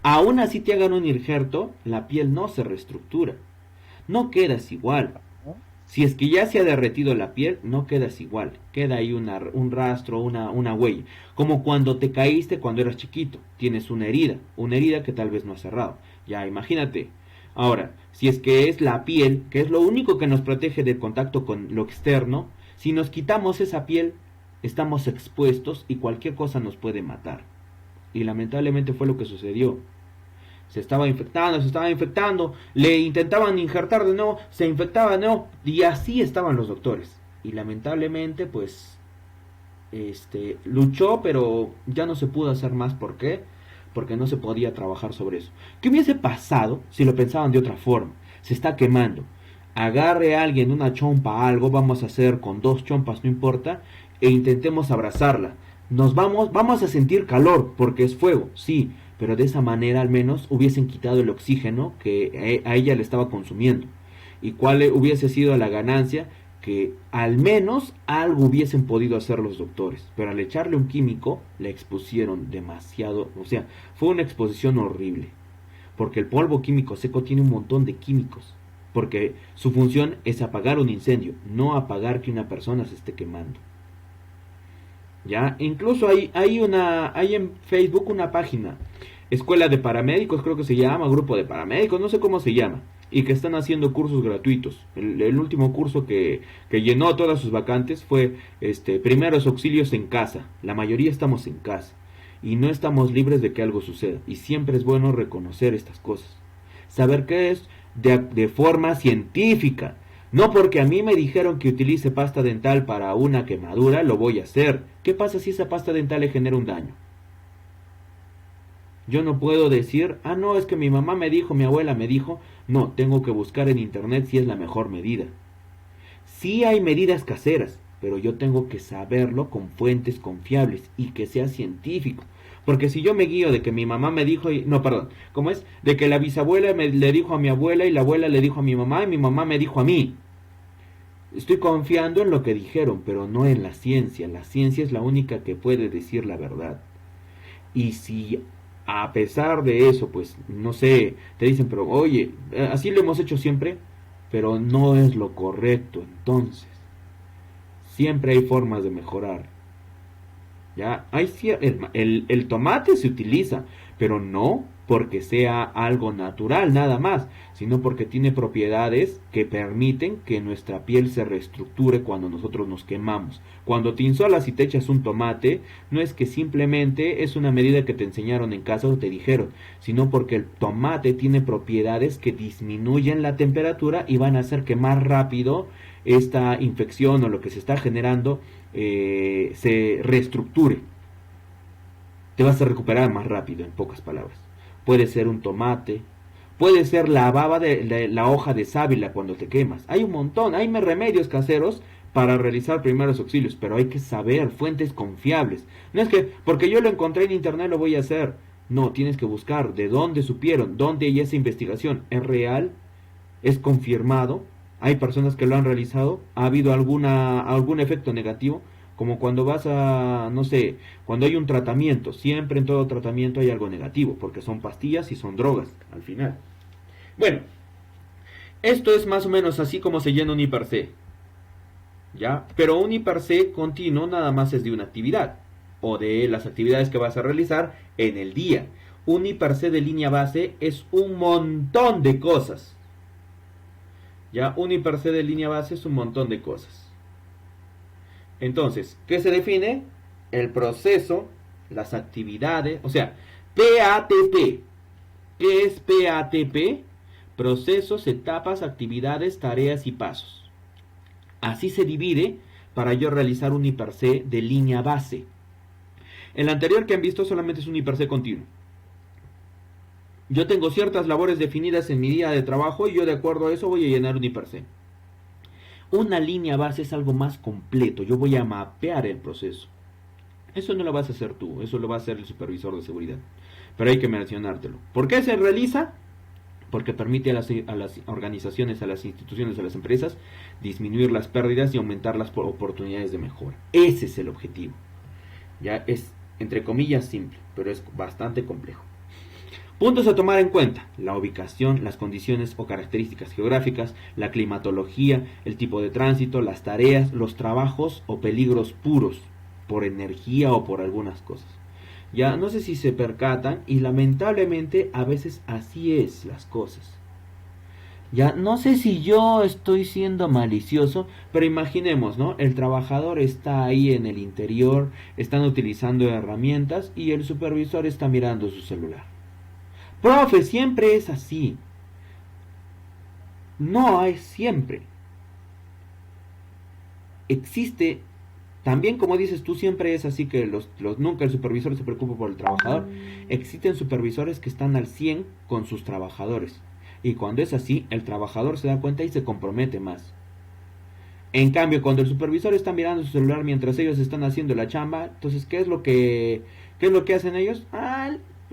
Aún así te hagan un injerto, la piel no se reestructura. No quedas igual. Si es que ya se ha derretido la piel, no quedas igual. Queda ahí un rastro, una huella. Como cuando te caíste cuando eras chiquito. Tienes una herida que tal vez no has cerrado. Ya, imagínate. Ahora, si es que es la piel, que es lo único que nos protege del contacto con lo externo, si nos quitamos esa piel, estamos expuestos y cualquier cosa nos puede matar. Y lamentablemente fue lo que sucedió. Se estaba infectando, le intentaban injertar de nuevo, se infectaba de nuevo, y así estaban los doctores. Y lamentablemente, pues, luchó, pero ya no se pudo hacer más. ¿Por qué? Porque no se podía trabajar sobre eso. ¿Qué hubiese pasado si lo pensaban de otra forma? Se está quemando. Agarre a alguien una chompa, algo, vamos a hacer con 2 chompas, no importa, e intentemos abrazarla. Vamos a sentir calor, porque es fuego, sí, pero de esa manera al menos hubiesen quitado el oxígeno que a ella le estaba consumiendo. ¿Y cuál hubiese sido la ganancia? Que al menos algo hubiesen podido hacer los doctores, pero al echarle un químico le expusieron demasiado, o sea, fue una exposición horrible, porque el polvo químico seco tiene un montón de químicos, porque su función es apagar un incendio, no apagar que una persona se esté quemando. Ya, incluso hay en Facebook una página, Escuela de Paramédicos, creo que se llama, Grupo de Paramédicos, no sé cómo se llama, y que están haciendo cursos gratuitos. El último curso que llenó todas sus vacantes fue primeros auxilios en casa. La mayoría estamos en casa y no estamos libres de que algo suceda, y siempre es bueno reconocer estas cosas, saber qué es de forma científica. No porque a mí me dijeron que utilice pasta dental para una quemadura, lo voy a hacer. ¿Qué pasa si esa pasta dental le genera un daño? Yo no puedo decir, no, es que mi mamá me dijo, mi abuela me dijo. No, tengo que buscar en internet si es la mejor medida. Sí hay medidas caseras, pero yo tengo que saberlo con fuentes confiables y que sea científico. Porque si yo me guío de que mi mamá me dijo, no, perdón, ¿cómo es? De que la bisabuela le dijo a mi abuela y la abuela le dijo a mi mamá y mi mamá me dijo a mí. Estoy confiando en lo que dijeron, pero no en la ciencia. La ciencia es la única que puede decir la verdad. Y si a pesar de eso, pues, no sé, te dicen, pero oye, así lo hemos hecho siempre, pero no es lo correcto, entonces, siempre hay formas de mejorar. Ya, el tomate se utiliza, pero no porque sea algo natural nada más, sino porque tiene propiedades que permiten que nuestra piel se reestructure cuando nosotros nos quemamos. Cuando te insolas y te echas un tomate, no es que simplemente es una medida que te enseñaron en casa o te dijeron, sino porque el tomate tiene propiedades que disminuyen la temperatura y van a hacer que más rápido esta infección o lo que se está generando se reestructure. Te vas a recuperar más rápido, en pocas palabras. Puede ser un tomate, puede ser la baba de la hoja de sábila cuando te quemas. Hay un montón, hay remedios caseros para realizar primeros auxilios, pero hay que saber fuentes confiables. No es que porque yo lo encontré en internet lo voy a hacer. No, tienes que buscar de dónde supieron, dónde hay esa investigación. ¿Es real? ¿Es confirmado? ¿Hay personas que lo han realizado? ¿Ha habido algún efecto negativo? Como cuando vas a, no sé, cuando hay un tratamiento, siempre en todo tratamiento hay algo negativo, porque son pastillas y son drogas, al final. Bueno, esto es más o menos así como se llena un hiper C, ¿ya? Pero un hiper C continuo nada más es de una actividad, o de las actividades que vas a realizar en el día. Un hiper C de línea base es un montón de cosas, ¿ya? Un hiper C de línea base es un montón de cosas. Entonces, ¿qué se define? El proceso, las actividades, o sea, PATP. ¿Qué es PATP? Procesos, etapas, actividades, tareas y pasos. Así se divide para yo realizar un hiper C de línea base. El anterior que han visto solamente es un hiper C continuo. Yo tengo ciertas labores definidas en mi día de trabajo y yo de acuerdo a eso voy a llenar un hiper C. Una línea base es algo más completo. Yo voy a mapear el proceso. Eso no lo vas a hacer tú, eso lo va a hacer el supervisor de seguridad. Pero hay que mencionártelo. ¿Por qué se realiza? Porque permite a las organizaciones, a las instituciones, a las empresas disminuir las pérdidas y aumentar las oportunidades de mejora. Ese es el objetivo. Ya es, entre comillas, simple, pero es bastante complejo. Puntos a tomar en cuenta: la ubicación, las condiciones o características geográficas, la climatología, el tipo de tránsito, las tareas, los trabajos o peligros puros, por energía o por algunas cosas. Ya no sé si se percatan y lamentablemente a veces así es las cosas. Ya no sé si yo estoy siendo malicioso, pero imaginemos, ¿no? El trabajador está ahí en el interior, están utilizando herramientas y el supervisor está mirando su celular. Profe, siempre es así. No es siempre. Existe, también como dices tú, siempre es así que nunca el supervisor se preocupa por el trabajador. Existen supervisores que están al 100 con sus trabajadores. Y cuando es así, el trabajador se da cuenta y se compromete más. En cambio, cuando el supervisor está mirando su celular mientras ellos están haciendo la chamba, entonces, ¿qué es lo que hacen ellos?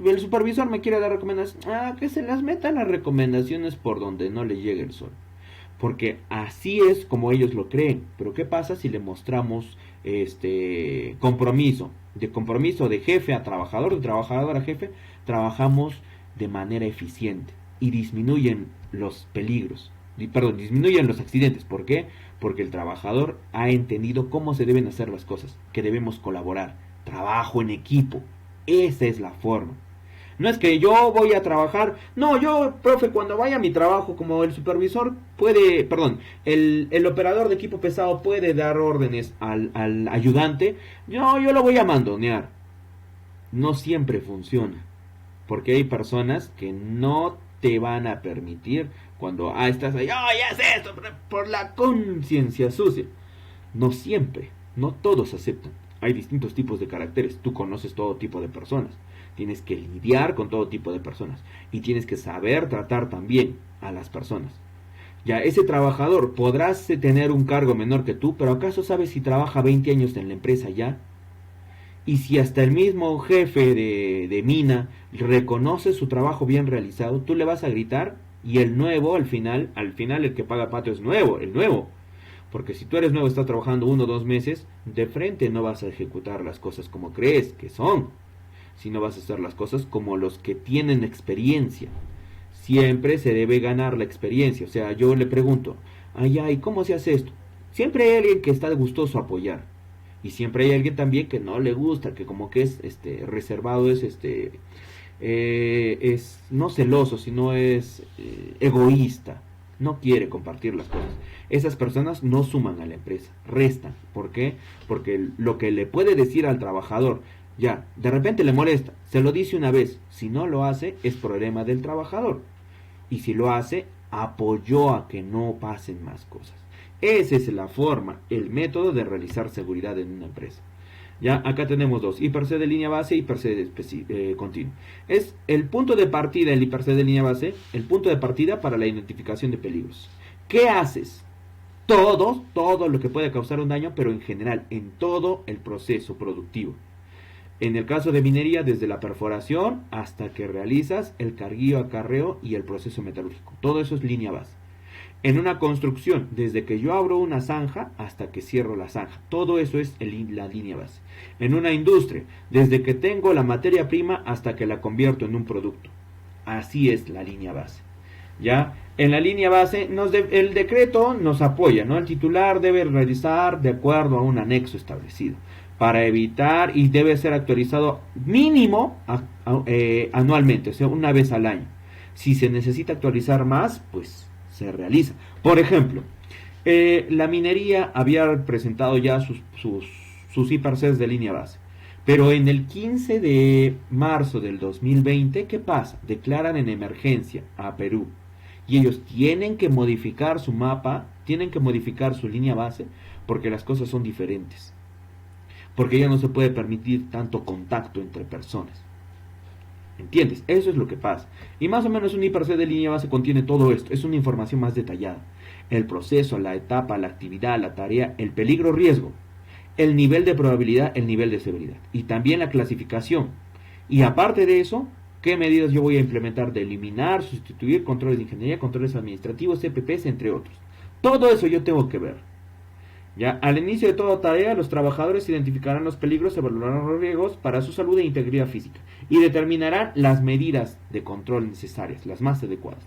El supervisor me quiere dar recomendaciones. Que se las metan las recomendaciones por donde no le llegue el sol. Porque así es como ellos lo creen. Pero ¿qué pasa si le mostramos compromiso? De compromiso de jefe a trabajador, de trabajador a jefe, trabajamos de manera eficiente y disminuyen los peligros. Disminuyen los accidentes. ¿Por qué? Porque el trabajador ha entendido cómo se deben hacer las cosas, que debemos colaborar, trabajo en equipo. Esa es la forma. No es que yo voy a trabajar, no, yo, profe, cuando vaya a mi trabajo, como el supervisor puede, el operador de equipo pesado puede dar órdenes al ayudante, yo lo voy a mandonear. No siempre funciona, porque hay personas que no te van a permitir cuando estás ahí, ya es esto, por la conciencia sucia. No siempre, no todos aceptan. Hay distintos tipos de caracteres. Tú conoces todo tipo de personas. Tienes que lidiar con todo tipo de personas. Y tienes que saber tratar también a las personas. Ya, ese trabajador podrás tener un cargo menor que tú, pero ¿acaso sabes si trabaja 20 años en la empresa ya? Y si hasta el mismo jefe de mina reconoce su trabajo bien realizado, tú le vas a gritar y el nuevo, al final el que paga pato es nuevo, el nuevo. Porque si tú eres nuevo, estás trabajando 1 o 2 meses, de frente no vas a ejecutar las cosas como crees que son, sino vas a hacer las cosas como los que tienen experiencia. Siempre se debe ganar la experiencia. O sea, yo le pregunto, ¿y cómo se hace esto? Siempre hay alguien que está gustoso a apoyar. Y siempre hay alguien también que no le gusta, que como que es reservado, es no celoso, sino es egoísta. No quiere compartir las cosas. Esas personas no suman a la empresa, restan. ¿Por qué? Porque lo que le puede decir al trabajador, ya, de repente le molesta, se lo dice una vez, si no lo hace, es problema del trabajador. Y si lo hace, apoyó a que no pasen más cosas. Esa es la forma, el método de realizar seguridad en una empresa. Ya, acá tenemos dos, IPRC de línea base y IPRC de continuo. Es el punto de partida, el IPRC de línea base, el punto de partida para la identificación de peligros. ¿Qué haces? Todo lo que puede causar un daño, pero en general, en todo el proceso productivo. En el caso de minería, desde la perforación hasta que realizas el carguillo, acarreo y el proceso metalúrgico. Todo eso es línea base. En una construcción, desde que yo abro una zanja hasta que cierro la zanja. Todo eso es la línea base. En una industria, desde que tengo la materia prima hasta que la convierto en un producto. Así es la línea base. ¿Ya? En la línea base, el decreto nos apoya, ¿no? El titular debe realizar de acuerdo a un anexo establecido, para evitar, y debe ser actualizado mínimo anualmente, o sea, una vez al año. Si se necesita actualizar más, pues se realiza. Por ejemplo, la minería había presentado ya sus IPRCs de línea base, pero en el 15 de marzo del 2020, ¿qué pasa? Declaran en emergencia a Perú, y ellos tienen que modificar su mapa, tienen que modificar su línea base, porque las cosas son diferentes. Porque ya no se puede permitir tanto contacto entre personas. ¿Entiendes? Eso es lo que pasa. Y más o menos un IPRC de línea base contiene todo esto. Es una información más detallada. El proceso, la etapa, la actividad, la tarea, el peligro, riesgo, el nivel de probabilidad, el nivel de severidad. Y también la clasificación. Y aparte de eso, ¿qué medidas yo voy a implementar? De eliminar, sustituir, controles de ingeniería, controles administrativos, CPPs, entre otros. Todo eso yo tengo que ver. Ya, al inicio de toda tarea, los trabajadores identificarán los peligros, evaluarán los riesgos para su salud e integridad física y determinarán las medidas de control necesarias, las más adecuadas.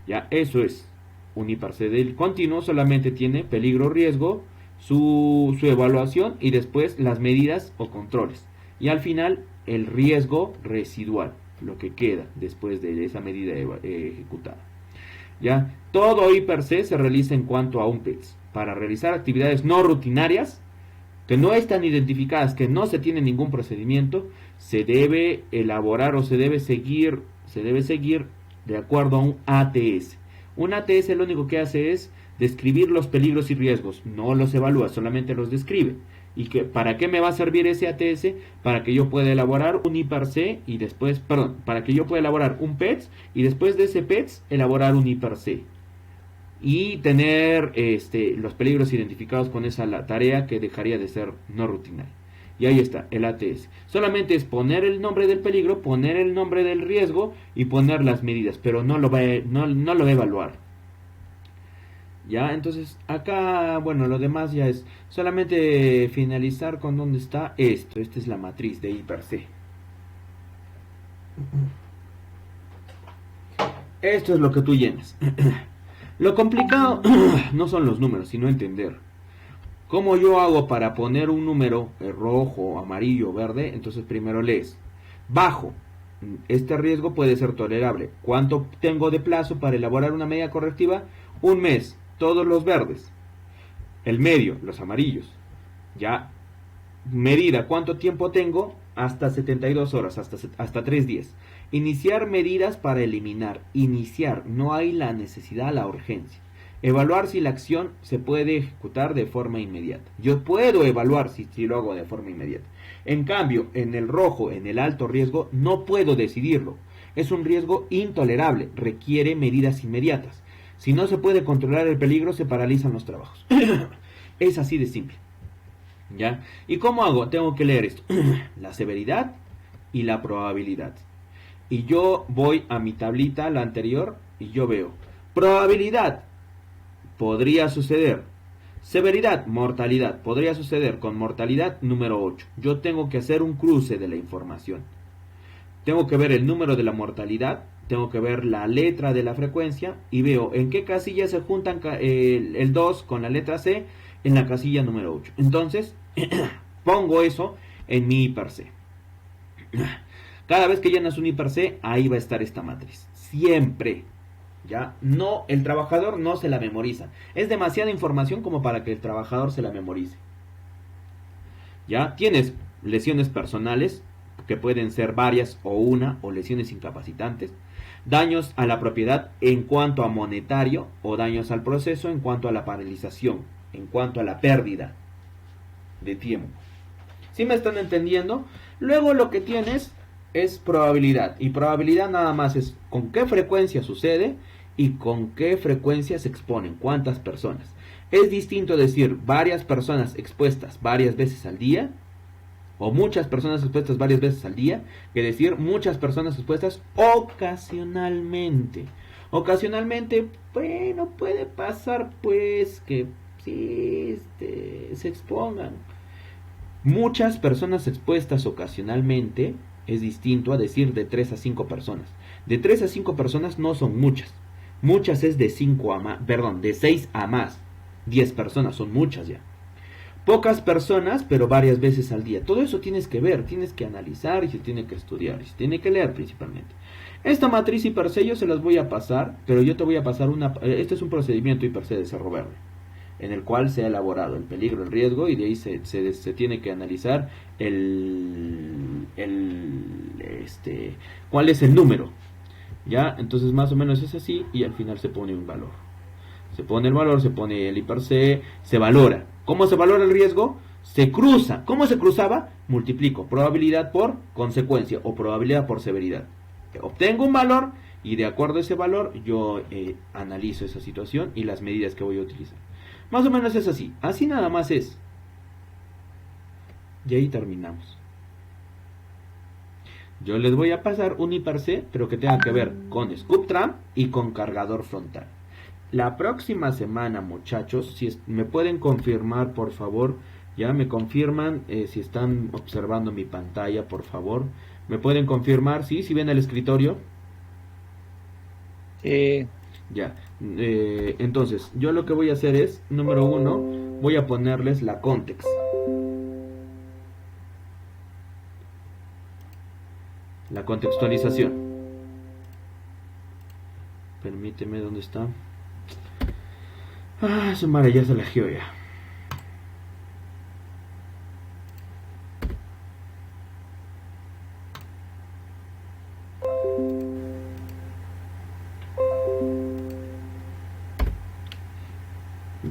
Ya, eso es un IPRC del continuo, solamente tiene peligro, riesgo, su evaluación y después las medidas o controles. Y al final, el riesgo residual, lo que queda después de esa medida ejecutada. Ya, todo IPRC se realiza en cuanto a un PETS. Para realizar actividades no rutinarias, que no están identificadas, que no se tiene ningún procedimiento, se debe elaborar o se debe seguir de acuerdo a un ATS. Un ATS lo único que hace es describir los peligros y riesgos, no los evalúa, solamente los describe. ¿Y para qué me va a servir ese ATS? Para que yo pueda elaborar un IPRC y después, para que yo pueda elaborar un PETS y después de ese PETS elaborar un IPRC. Y tener los peligros identificados con esa tarea que dejaría de ser no rutinaria. Y ahí está, el ATS. Solamente es poner el nombre del peligro, poner el nombre del riesgo y poner las medidas, pero no lo va a evaluar. Ya, entonces acá, bueno, lo demás ya es solamente finalizar con dónde está esto. Esta es la matriz de IPRC. Esto es lo que tú llenas. Lo complicado no son los números, sino entender. ¿Cómo yo hago para poner un número rojo, amarillo, verde? Entonces primero lees. Bajo. Este riesgo puede ser tolerable. ¿Cuánto tengo de plazo para elaborar una medida correctiva? 1 mes. Todos los verdes. El medio, los amarillos. Ya. Medida. ¿Cuánto tiempo tengo? Hasta 72 horas, hasta 3 días. Iniciar medidas para eliminar. Iniciar. No hay la necesidad, la urgencia. Evaluar si la acción se puede ejecutar de forma inmediata. Yo puedo evaluar si lo hago de forma inmediata. En cambio, en el rojo, en el alto riesgo, no puedo decidirlo. Es un riesgo intolerable. Requiere medidas inmediatas. Si no se puede controlar el peligro, se paralizan los trabajos. Es así de simple. ¿Ya? ¿Y cómo hago? Tengo que leer esto. La severidad y la probabilidad. Y yo voy a mi tablita, la anterior, y yo veo. Probabilidad. Podría suceder. Severidad, mortalidad. Podría suceder con mortalidad número 8. Yo tengo que hacer un cruce de la información. Tengo que ver el número de la mortalidad, tengo que ver la letra de la frecuencia y veo en qué casilla se juntan el 2 con la letra C en la casilla número 8. Entonces, pongo eso en mi hiper C. Cada vez que llenas un hiper C, ahí va a estar esta matriz. Siempre. ¿Ya? No, el trabajador no se la memoriza. Es demasiada información como para que el trabajador se la memorice. ¿Ya? Tienes lesiones personales, que pueden ser varias o una, o lesiones incapacitantes, daños a la propiedad en cuanto a monetario, o daños al proceso en cuanto a la paralización, en cuanto a la pérdida de tiempo. ¿Sí me están entendiendo? Luego lo que tienes es probabilidad, y probabilidad nada más es con qué frecuencia sucede y con qué frecuencia se exponen, cuántas personas. Es distinto decir varias personas expuestas varias veces al día, o muchas personas expuestas varias veces al día, que decir muchas personas expuestas ocasionalmente. Ocasionalmente, bueno, puede pasar pues que sí, se expongan. Muchas personas expuestas ocasionalmente es distinto a decir de 3 a 5 personas. De 3 a 5 personas no son muchas. Muchas es de 5 a más, perdón, de 6 a más. 10 personas son muchas ya. Pocas personas, pero varias veces al día. Todo eso tienes que ver, tienes que analizar y se tiene que estudiar y se tiene que leer principalmente. Esta matriz hiper C yo se las voy a pasar, pero yo te voy a pasar una... Este es un procedimiento hiper C de Cerro Verde, en el cual se ha elaborado el peligro, el riesgo, y de ahí se tiene que analizar cuál es el número. ¿Ya? Entonces más o menos es así y al final se pone un valor. Se pone el valor, se pone el hiper C, se valora. ¿Cómo se valora el riesgo? Se cruza. ¿Cómo se cruzaba? Multiplico probabilidad por consecuencia o probabilidad por severidad. Obtengo un valor y de acuerdo a ese valor yo analizo esa situación y las medidas que voy a utilizar. Más o menos es así. Así nada más es. Y ahí terminamos. Yo les voy a pasar un hiper C, pero que tenga que ver con scoop tram y con cargador frontal. La próxima semana, muchachos, si me pueden confirmar, por favor, ya me confirman si están observando mi pantalla, por favor. ¿Me pueden confirmar? ¿Sí? ¿Sí ven el escritorio? Ya. Entonces, yo lo que voy a hacer es, número 1, voy a ponerles la context. La contextualización. Permíteme, ¿dónde está? Ah, su madre ya se la gió ya.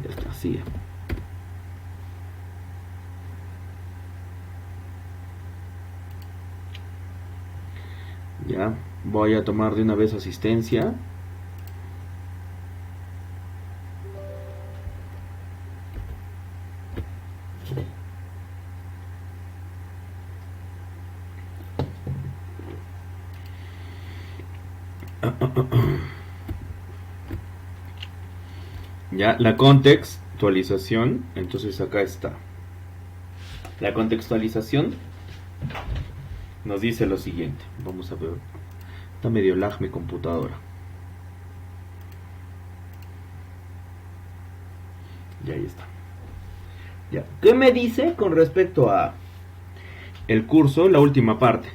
Ya está, así. Ya, voy a tomar de una vez asistencia. Ya, la contextualización, entonces acá está. La contextualización nos dice lo siguiente. Vamos a ver. Está medio lag mi computadora. Ya, ahí está. Ya. ¿Qué me dice con respecto a el curso, la última parte?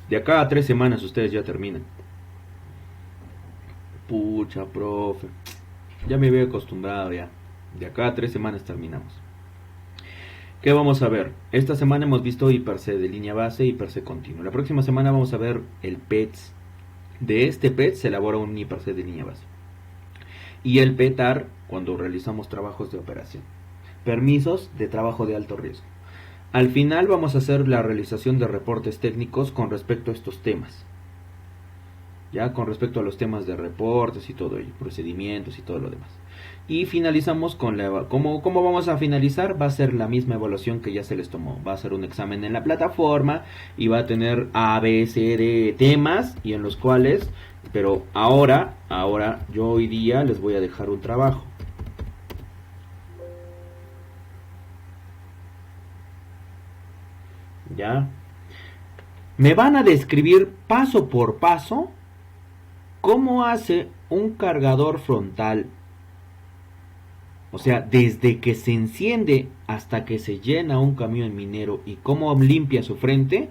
De acá a 3 semanas ustedes ya terminan. Pucha, profe. Ya me veo acostumbrado ya. De acá a 3 semanas terminamos. ¿Qué vamos a ver? Esta semana hemos visto hiper C de línea base y hiper C continuo. La próxima semana vamos a ver el PETS. De este PET se elabora un hiper C de línea base. Y el PETAR cuando realizamos trabajos de operación. Permisos de trabajo de alto riesgo. Al final vamos a hacer la realización de reportes técnicos con respecto a estos temas. ya con respecto a los temas de reportes y todo ello, procedimientos y todo lo demás. Y finalizamos con ¿cómo vamos a finalizar? Va a ser la misma evaluación que ya se les tomó. Va a ser un examen en la plataforma y va a tener A, B, C, D temas y en los cuales, pero ahora yo hoy día les voy a dejar un trabajo. ¿Ya? Me van a describir paso por paso cómo hace un cargador frontal. O sea, desde que se enciende hasta que se llena un camión minero y cómo limpia su frente,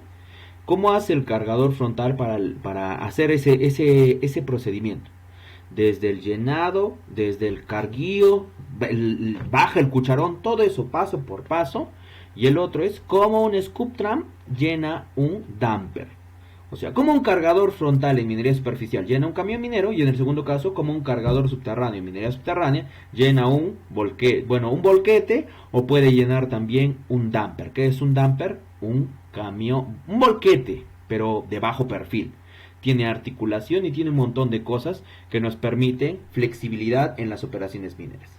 cómo hace el cargador frontal para hacer ese procedimiento. Desde el llenado, desde el carguío, baja el cucharón, todo eso paso por paso. Y el otro es cómo un scoop tram llena un dumper. O sea, como un cargador frontal en minería superficial llena un camión minero, y en el segundo caso, como un cargador subterráneo en minería subterránea llena un volquete, o puede llenar también un dumper. ¿Qué es un dumper? Un camión, un volquete, pero de bajo perfil. Tiene articulación y tiene un montón de cosas que nos permiten flexibilidad en las operaciones mineras.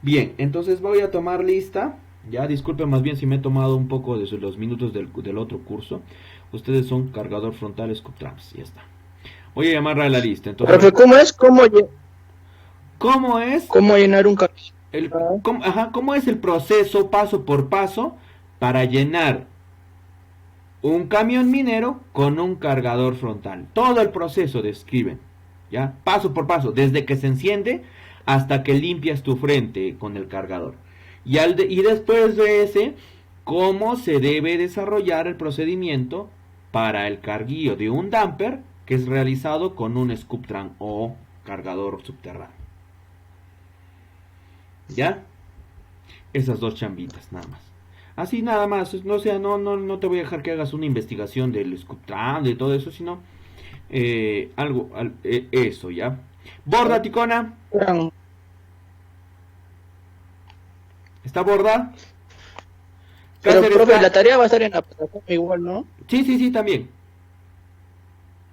Bien, entonces voy a tomar lista. Ya, disculpen más bien si me he tomado un poco de los minutos del otro curso. Ustedes son cargador frontal scoop trams, ya está. Voy a llamarla a la lista. Entonces, profe, ¿cómo es? ¿Cómo llenar un camión? ¿Cómo es el proceso paso por paso para llenar un camión minero con un cargador frontal? Todo el proceso describen, ya, paso por paso, desde que se enciende hasta que limpias tu frente con el cargador. Y después de ese, cómo se debe desarrollar el procedimiento para el carguío de un dumper que es realizado con un scoop tram o cargador subterráneo. ¿Ya? Esas dos chambitas nada más. Así nada más, no te voy a dejar que hagas una investigación del scoop tram, de todo eso, sino eso, ¿ya? Borda, Ticona. ¿Está Borda? Pero, profe, la tarea va a estar en la plataforma igual, ¿no? Sí, también.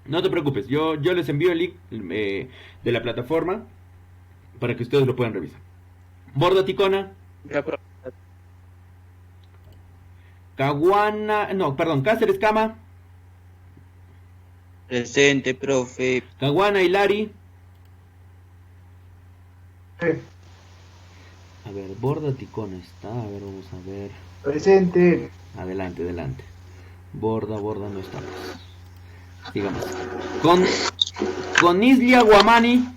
No te preocupes, yo les envío el link de la plataforma para que ustedes lo puedan revisar. Borda, Ticona. Ya, profe. Cáceres, Cama. Presente, profe. Caguana, Hilari. A ver, Borda, Ticona está. A ver, vamos a ver. Presente. Adelante. Borda no está. Sigamos. Con Islia Guamani.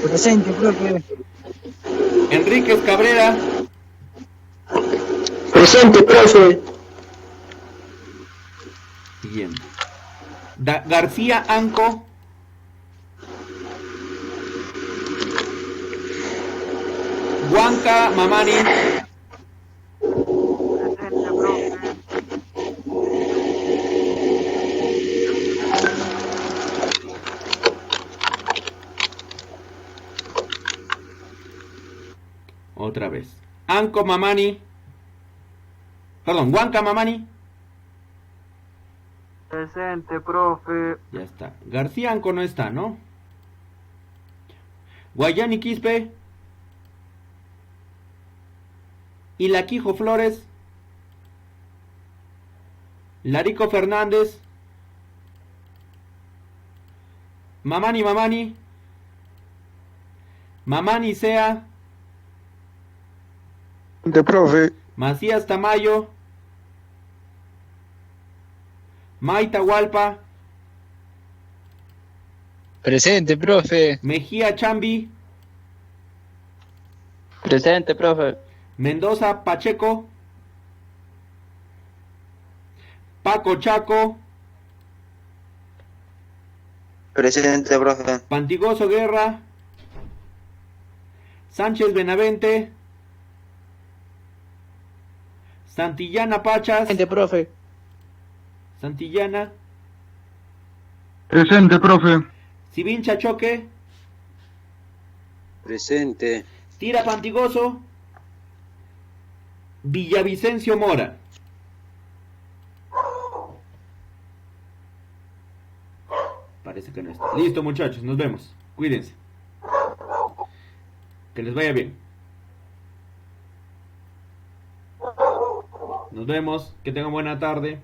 Presente, profe. Enríquez Cabrera. Presente, profe. Bien. García Anco. Huanca Mamani. Otra vez. Anco Mamani. Perdón, Huanca Mamani. Presente, profe. Ya está. García Anco no está, ¿no? Guayani Quispe. Ilaquijo Flores. Larico Fernández. Mamani. Mamani Sea. De profe. Macías Tamayo. Maita Hualpa. Presente, profe. Mejía Chambi. Presente, profe. Mendoza Pacheco. Paco Chaco. Presente, profe. Pantigoso Guerra. Sánchez Benavente. Santillana Pachas. Presente, profe. Santillana. Presente, profe. Sivincha Choque. Presente. Tira Pantigoso. Villavicencio Mora. Parece que no está. Listo, muchachos, nos vemos. Cuídense. Que les vaya bien. Nos vemos. Que tengan buena tarde.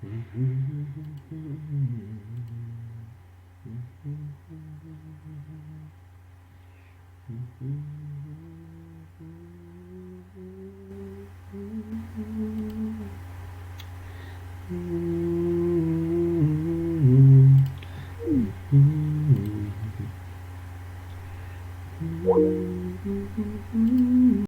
Mm-hmm.